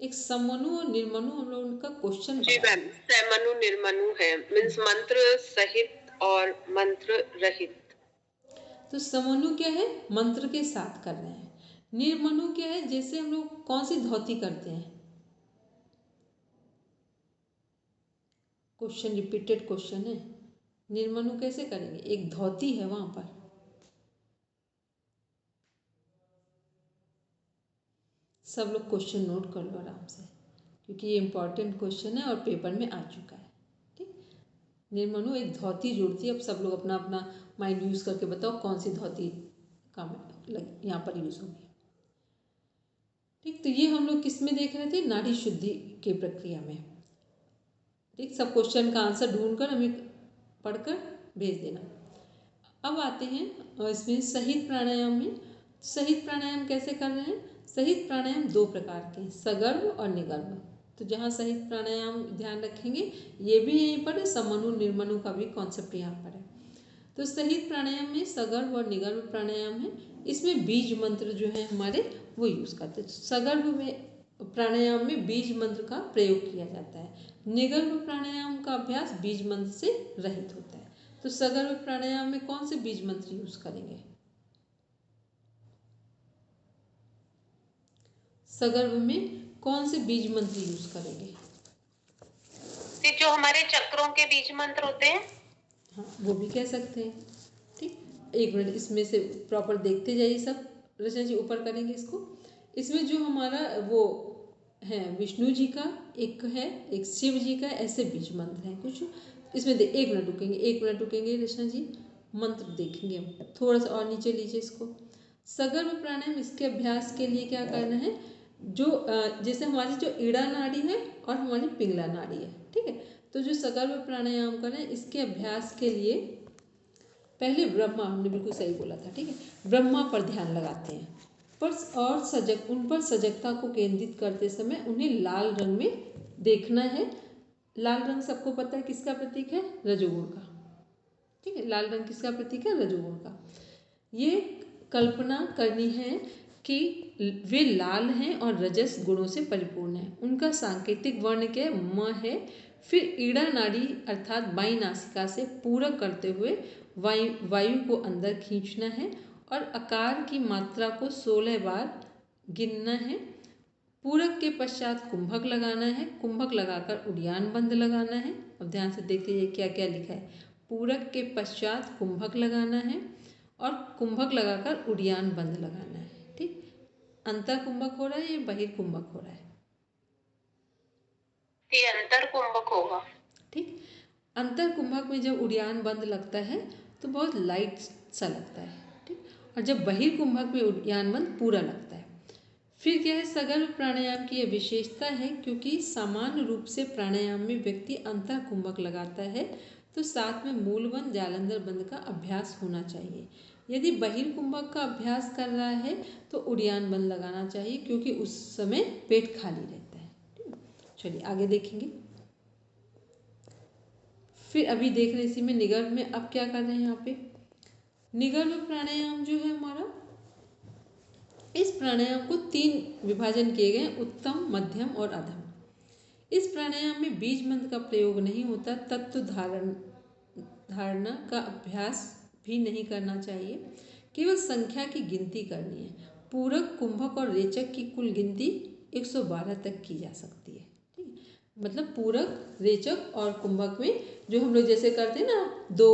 एक समनु और निर्मनु हम लोग उनका क्वेश्चन जी मैम, समनु निर्मनु है, मीन्स मंत्र सहित और मंत्र रहित। तो समनु क्या है, मंत्र के साथ कर रहे हैं। निर्मनु क्या है, जैसे हम लोग कौन सी धोती करते हैं, क्वेश्चन रिपीटेड क्वेश्चन है। निर्मनु कैसे करेंगे, एक धोती है वहां पर, सब लोग क्वेश्चन नोट कर लो आराम से, क्योंकि ये इंपॉर्टेंट क्वेश्चन है और पेपर में आ चुका है। ठीक, निर्मनु एक धोती जोड़ती है। अब सब लोग अपना अपना माइंड यूज करके बताओ कौन सी धोती का यहाँ पर यूज होगी। ठीक, तो ये हम लोग किस में देख रहे थे, नाड़ी शुद्धि की प्रक्रिया में। ठीक, सब क्वेश्चन का आंसर ढूंढकर हमें पढ़कर भेज देना। अब आते हैं इसमें सहित प्राणायाम में। सहित प्राणायाम कैसे कर रहे हैं, सहित प्राणायाम 2 प्रकार के हैं, सगर्भ और निगर्भ। तो जहाँ सहित प्राणायाम ध्यान रखेंगे, ये भी यहीं पर है, समनु निर्मनु का भी कॉन्सेप्ट यहाँ पर है। तो सहित प्राणायाम में सगर्भ और निगर्भ प्राणायाम है। इसमें बीज मंत्र जो है हमारे वो यूज करते हैं। सगर्भ में प्राणायाम में बीज मंत्र का प्रयोग किया जाता है। निगर्भ प्राणायाम का अभ्यास बीज मंत्र से रहित होता है। तो सगर्भ प्राणायाम में कौन से बीज मंत्र यूज करेंगे, सगर्भ में कौन से बीज मंत्र यूज करेंगे, जो हमारे चक्रों के बीज मंत्र होते हैं, हाँ वो भी कह सकते हैं। ठीक, एक मिनट इसमें से प्रॉपर देखते जाइए सब, रचना जी ऊपर करेंगे इसको। इसमें जो हमारा वो है विष्णु जी का एक है, एक शिव जी का, ऐसे बीज मंत्र हैं कुछ इसमें। एक मिनट रुकेंगे रचना जी, मंत्र देखेंगे हम। थोड़ा सा और नीचे लीजिए इसको। सगर्भ प्राणायाम, इसके अभ्यास के लिए क्या करना है, जो जैसे हमारी जो ईड़ा नाड़ी है और हमारी पिंगला नाड़ी है। ठीक है, तो जो सगर्भ प्राणायाम करें इसके अभ्यास के लिए पहले ब्रह्मा, हमने बिल्कुल सही बोला था, ठीक है, ब्रह्मा पर ध्यान लगाते हैं पर और उन पर सजगता को केंद्रित करते समय उन्हें लाल रंग में देखना है। लाल रंग सबको पता है किसका प्रतीक है, रजोगुण का। ठीक है, लाल रंग किसका प्रतीक है, रजोगुण का। ये कल्पना करनी है कि वे लाल हैं और रजस गुणों से परिपूर्ण हैं। उनका सांकेतिक वर्ण क्या म है। फिर ईड़ा नाड़ी अर्थात बाईं नासिका से पूरक करते हुए वायु को अंदर खींचना है और आकार की मात्रा को 16 बार गिनना है। पूरक के पश्चात कुंभक लगाना है। कुंभक लगाकर उड़ियान बंद लगाना है। अब ध्यान से देख लीजिए क्या क्या लिखा है। पूरक के पश्चात कुंभक लगाना है और कुंभक लगाकर उड़ियान बंद लगाना है। ठीक, अंतर कुंभक हो रहा है या बहिर कुंभक हो रहा है? ये अंतर कुंभक होगा। ठीक, अंतर कुंभक में जब उड़ियान बंद लगता है तो बहुत लाइट सा लगता है। ठीक, और जब बहिर कुंभक में उड़ियान बंद पूरा लगता है। फिर क्या है, सगर्भ प्राणायाम की यह विशेषता है क्योंकि सामान्य रूप से प्राणायाम में व्यक्ति अंतर कुंभक लगाता है तो साथ में मूलबंद जालंधर बंद का अभ्यास होना चाहिए। यदि बहिर कुंभक का अभ्यास कर रहा है तो उड़ियान बंद लगाना चाहिए क्योंकि उस समय पेट खाली रहता है। चलिए आगे देखेंगे। फिर अभी देख रहे इसी में निगर्भ में अब क्या कर रहे हैं यहाँ पे। निगर्भ प्राणायाम जो है हमारा, इस प्राणायाम को 3 विभाजन किए गए, उत्तम, मध्यम और अधम। इस प्राणायाम में बीज मंत्र का प्रयोग नहीं होता। तत्व धारणा का अभ्यास भी नहीं करना चाहिए, केवल संख्या की गिनती करनी है। पूरक, कुंभक और रेचक की कुल गिनती 112 तक की जा सकती है। ठीक, मतलब पूरक, रेचक और कुंभक में जो हम लोग जैसे करते हैं ना 2,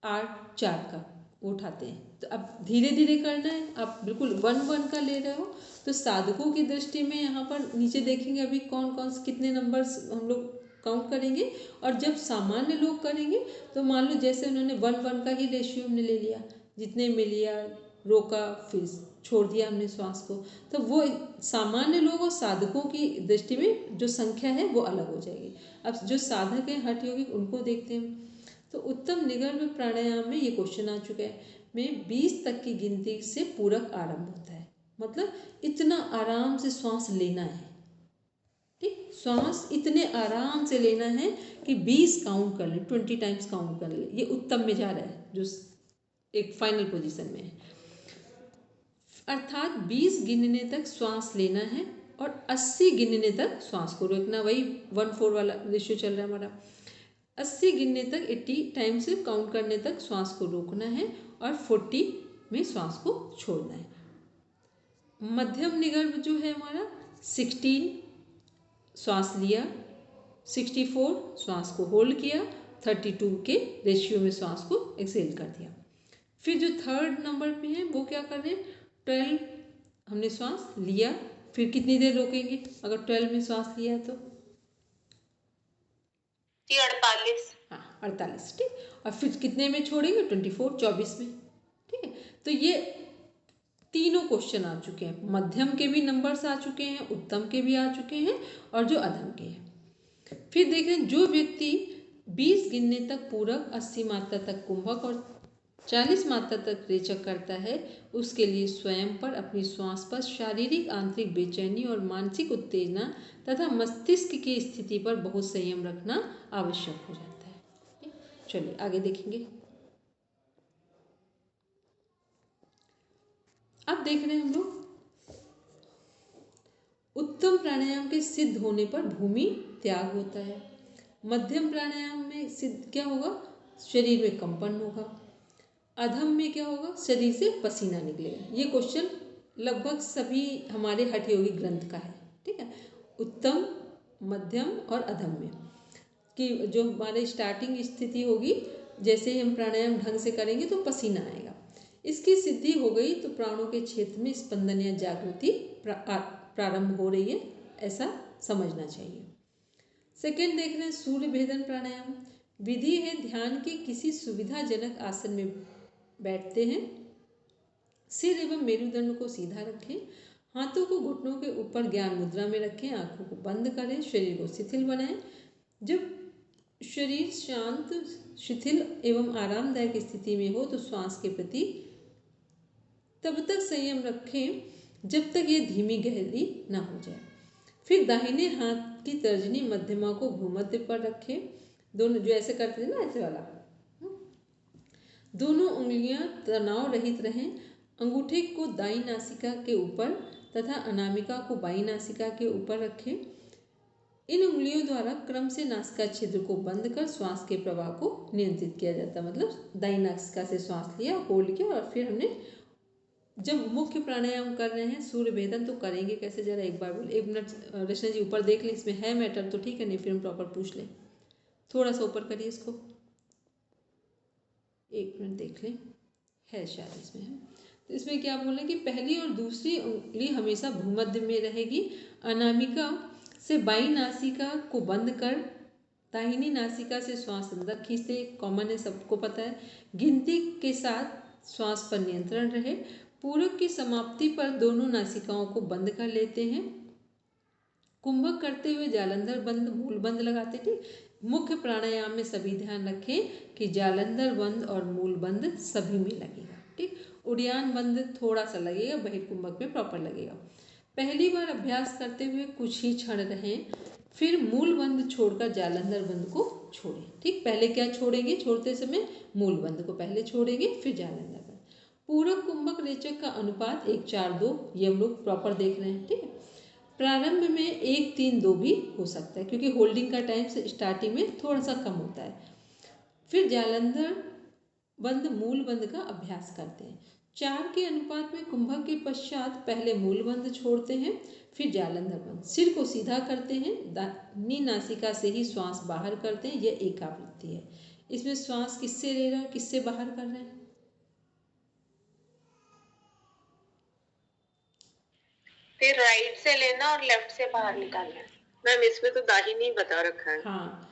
8, 4 का वो उठाते हैं, तो अब धीरे धीरे करना है। आप बिल्कुल 1 का ले रहे हो तो साधकों की दृष्टि में यहाँ पर नीचे देखेंगे अभी कौन कौन से कितने नंबर्स हम लोग काउंट करेंगे। और जब सामान्य लोग करेंगे तो मान लो जैसे उन्होंने 1 का ही रेशियो हमने ले लिया, जितने में लिया, रोका, फिर छोड़ दिया हमने श्वास को, तो वो सामान्य लोग और साधकों की दृष्टि में जो संख्या है वो अलग हो जाएगी। अब जो साधक हैं हठ योगी उनको देखते हैं। तो उत्तम निगर्भ प्राणायाम में ये क्वेश्चन आ चुका है में 20 तक की गिनती से पूरक आरंभ होता है। मतलब इतना आराम से श्वास लेना है। ठीक, श्वास इतने आराम से लेना है कि 20 काउंट कर ले, 20 टाइम्स काउंट कर ले। ये उत्तम में जा रहा है जो एक फाइनल पोजीशन में है। अर्थात 20 गिनने तक श्वास लेना है और 80 गिनने तक श्वास को रोकना। वही 1/4 वाला रेशियो चल रहा है हमारा। 80 गिनने तक 80 टाइम से काउंट करने तक श्वास को रोकना है और 40 में श्वास को छोड़ना है। मध्यम निगर्भ जो है हमारा 16 श्वास लिया, 64 श्वास को होल्ड किया, 32 के रेशियो में श्वास को एक्सेल कर दिया। फिर जो 3rd नंबर पे है वो क्या कर रहे हैं, 12 हमने श्वास लिया, फिर कितनी देर रोकेंगे अगर 12 में श्वास लिया तो 48। हाँ 48। ठीक, और फिर कितने में छोड़ेंगे 24 में। ठीक है, तो ये तीनों क्वेश्चन आ चुके हैं। मध्यम के भी नंबर्स आ चुके हैं, उत्तम के भी आ चुके हैं और जो अधम के हैं। फिर देखें जो व्यक्ति 20 गिनने तक पूरक, 80 मात्रा तक कुंभक और 40 मात्रा तक रेचक करता है उसके लिए स्वयं पर, अपनी श्वास पर शारीरिक आंतरिक बेचैनी और मानसिक उत्तेजना तथा मस्तिष्क की स्थिति पर बहुत संयम रखना आवश्यक हो जाता है। चलिए आगे देखेंगे। अब देख रहे हैं हम लोग उत्तम प्राणायाम के सिद्ध होने पर भूमि त्याग होता है। मध्यम प्राणायाम में सिद्ध क्या होगा, शरीर में कंपन होगा। अधम में क्या होगा, शरीर से पसीना निकलेगा। ये क्वेश्चन लगभग सभी हमारे हठ योगी ग्रंथ का है। ठीक है, उत्तम, मध्यम और अधम में कि जो हमारे स्टार्टिंग स्थिति होगी, जैसे ही हम प्राणायाम ढंग से करेंगे तो पसीना आएगा। इसकी सिद्धि हो गई तो प्राणों के क्षेत्र में स्पंदन या जागृति प्रारंभ हो रही है, ऐसा समझना चाहिए। सेकेंड देख रहे हैं सूर्य भेदन प्राणायाम। विधि है ध्यान के किसी सुविधाजनक आसन में बैठते हैं, सिर एवं मेरुदंड को सीधा रखें, हाथों को घुटनों के ऊपर ज्ञान मुद्रा में रखें, आंखों को बंद करें, शरीर को शिथिल बनाएं। जब शरीर शांत, शिथिल एवं आरामदायक स्थिति में हो तो श्वास के प्रति तब तक संयम रखें जब तक ये धीमी गहरी ना हो जाए। फिर दाहिने हाथ की तर्जनी मध्यमा को भूमध्य पर रखें, दोनों जो ऐसे करते थे ना, ऐसे वाला, दोनों उंगलियां तनाव रहित रहें। अंगूठे को दाईं नासिका के ऊपर तथा अनामिका को बाईं नासिका के ऊपर रखें। इन उंगलियों द्वारा क्रम से नासिका छिद्र को बंद कर श्वास के प्रवाह को नियंत्रित किया जाता है। मतलब दाईं नासिका से श्वास लिया, होल्ड किया और फिर हमने जब मुख्य प्राणायाम कर रहे हैं सूर्य भेदन तो करेंगे कैसे, जरा एक बार बोल। 1 मिनट रचना जी ऊपर देख लें, इसमें है मैटर तो ठीक है, नहीं फिर हम प्रॉपर पूछ लें। थोड़ा सा ऊपर करिए इसको, 1 मिनट देख लें, है शायद इसमें है। तो इसमें क्या बोल रहे हैं कि पहली और दूसरी उंगली हमेशा भूमध्य में रहेगी। अनामिका से बाईं नासिका को बंद कर दाहिनी नासिका से श्वास अंदर खींचते, कॉमन है, सबको पता है। गिनती के साथ श्वास पर नियंत्रण रहे। पूरक की समाप्ति पर दोनों नासिकाओं को बंद कर लेते हैं। कुंभक करते हुए जालंधर बंद, मूल बंद लगाते थे। मुख्य प्राणायाम में सभी ध्यान रखें कि जालंधर बंद और मूल बंद सभी में लगेगा, ठीक। उड़ियान बंद थोड़ा सा लगेगा, बहिर्कुंभक में प्रॉपर लगेगा। पहली बार अभ्यास करते हुए कुछ ही क्षण रहें, फिर मूल बंद छोड़कर जालंधर बंद को छोड़ें, ठीक। पहले क्या छोड़ेंगे, छोड़ते समय मूल बंद को पहले छोड़ेंगे, फिर जालंधर बंद। पूरक कुंभक रेचक का अनुपात 1:4:2, ये हम लोग प्रॉपर देख रहे हैं, ठीक है। प्रारंभ में 1:3:2 भी हो सकता है क्योंकि होल्डिंग का टाइम से स्टार्टिंग में थोड़ा सा कम होता है। फिर जालंधर बंद मूल बंद का अभ्यास करते हैं। 4 के अनुपात में कुंभक के पश्चात पहले मूल बंद छोड़ते हैं, फिर जालंधर बंद। सिर को सीधा करते हैं, दाहिनी नासिका से ही श्वास बाहर करते हैं, यह एकावृत्ति है। इसमें श्वास किससे ले रहे हैं, किससे बाहर कर रहे हैं? फिर राइट से लेना और लेफ्ट से बाहर निकालना। मैम इसमें तो दाहिनी बता रखा है। हाँ,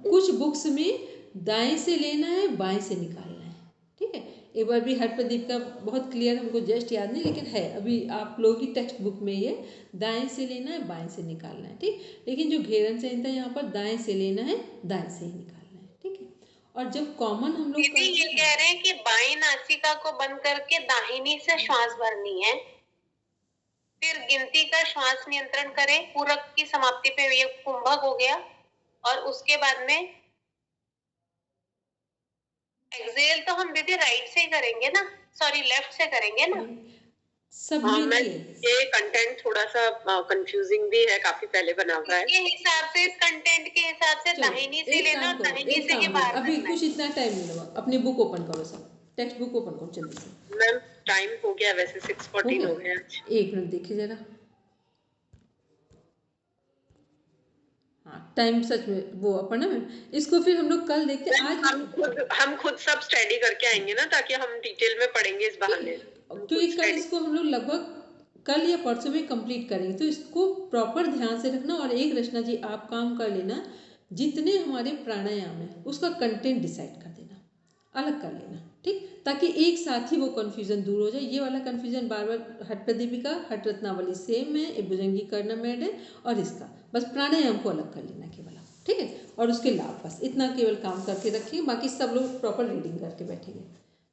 कुछ बुक्स में दाएं से लेना है, बाएं से निकालना है, ठीक है। एक बार भी हर प्रदीप का बहुत क्लियर हमको जस्ट याद नहीं, लेकिन है अभी आप लोगों की टेक्स्ट बुक में ये दाएं से लेना है, बाएं से निकालना है, ठीक। लेकिन जो घेरन संहिता है यहाँ पर दाएं से लेना है, दाएं से ही निकालना है, ठीक है। और जब कॉमन हम लोग ये कह रहे हैं कि बाईं नासिका को बंद करके दाहिनी से श्वास भरनी है, फिर गिनती का श्वास नियंत्रण करें। पूरक की समाप्ति पे ये कुंभक हो गया और उसके बाद में एक्सेल तो हम दीदी राइट से ही करेंगे ना, सॉरी लेफ्ट से करेंगे ना। सब हाँ, में ये कंटेंट थोड़ा सा कंफ्यूजिंग भी है, काफी पहले बना हुआ है। इसके हिसाब से, इस कंटेंट के हिसाब से दाहिनी से लेना और दाहिनी से ही बाहर अभी करना है। कुछ इतना टाइम नहीं लगा, अपनी बुक ओपन करो, सब टेक्स्ट बुक ओपन करो जल्दी से। मैम टाइम हो गया वैसे, 6:14 हो गया आज। 1 मिनट देखिए जरा। हाँ टाइम सच में वो अपन ना, इसको फिर हम लोग कल देखते हैं। आज हम खुद सब स्टडी करके आएंगे ना, ताकि हम डिटेल में पढ़ेंगे इस बहाने। क्योंकि कल इसको हम लोग लगभग कल या परसों में कंप्लीट करेंगे, तो इसको प्रॉपर ध्यान से रखना। और एक रचना जी आप काम कर लेना, जितने हमारे प्राणायाम है उसका कंटेंट डिसाइड कर देना, अलग कर लेना, ठीक, ताकि एक साथ ही वो कन्फ्यूजन दूर हो जाए। ये वाला कन्फ्यूजन बार बार हट प्रदीपिका, हट रत्नावली सेम है, भुजंगी कर्णम है, और इसका बस प्राणायाम को अलग कर लेना केवल, ठीक है। और उसके लाभ बस इतना केवल काम करके रखिए, बाकी सब लोग प्रॉपर रीडिंग करके बैठेंगे।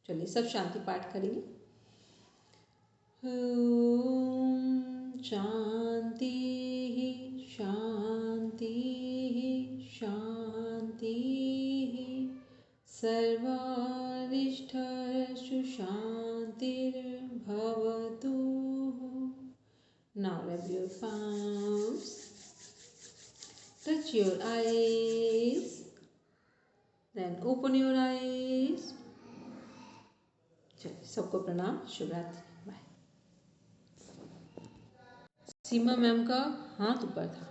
चलिए सब शांति पाठ करेंगे। शांति शांति शांति सर्वारिष्ठेषु शांतिर्भवतु। Now rub your palms, touch your eyes, then open your eyes. चलिए सबको प्रणाम, शुभ रात्रि, बाय। सीमा मैम का हाथ ऊपर था।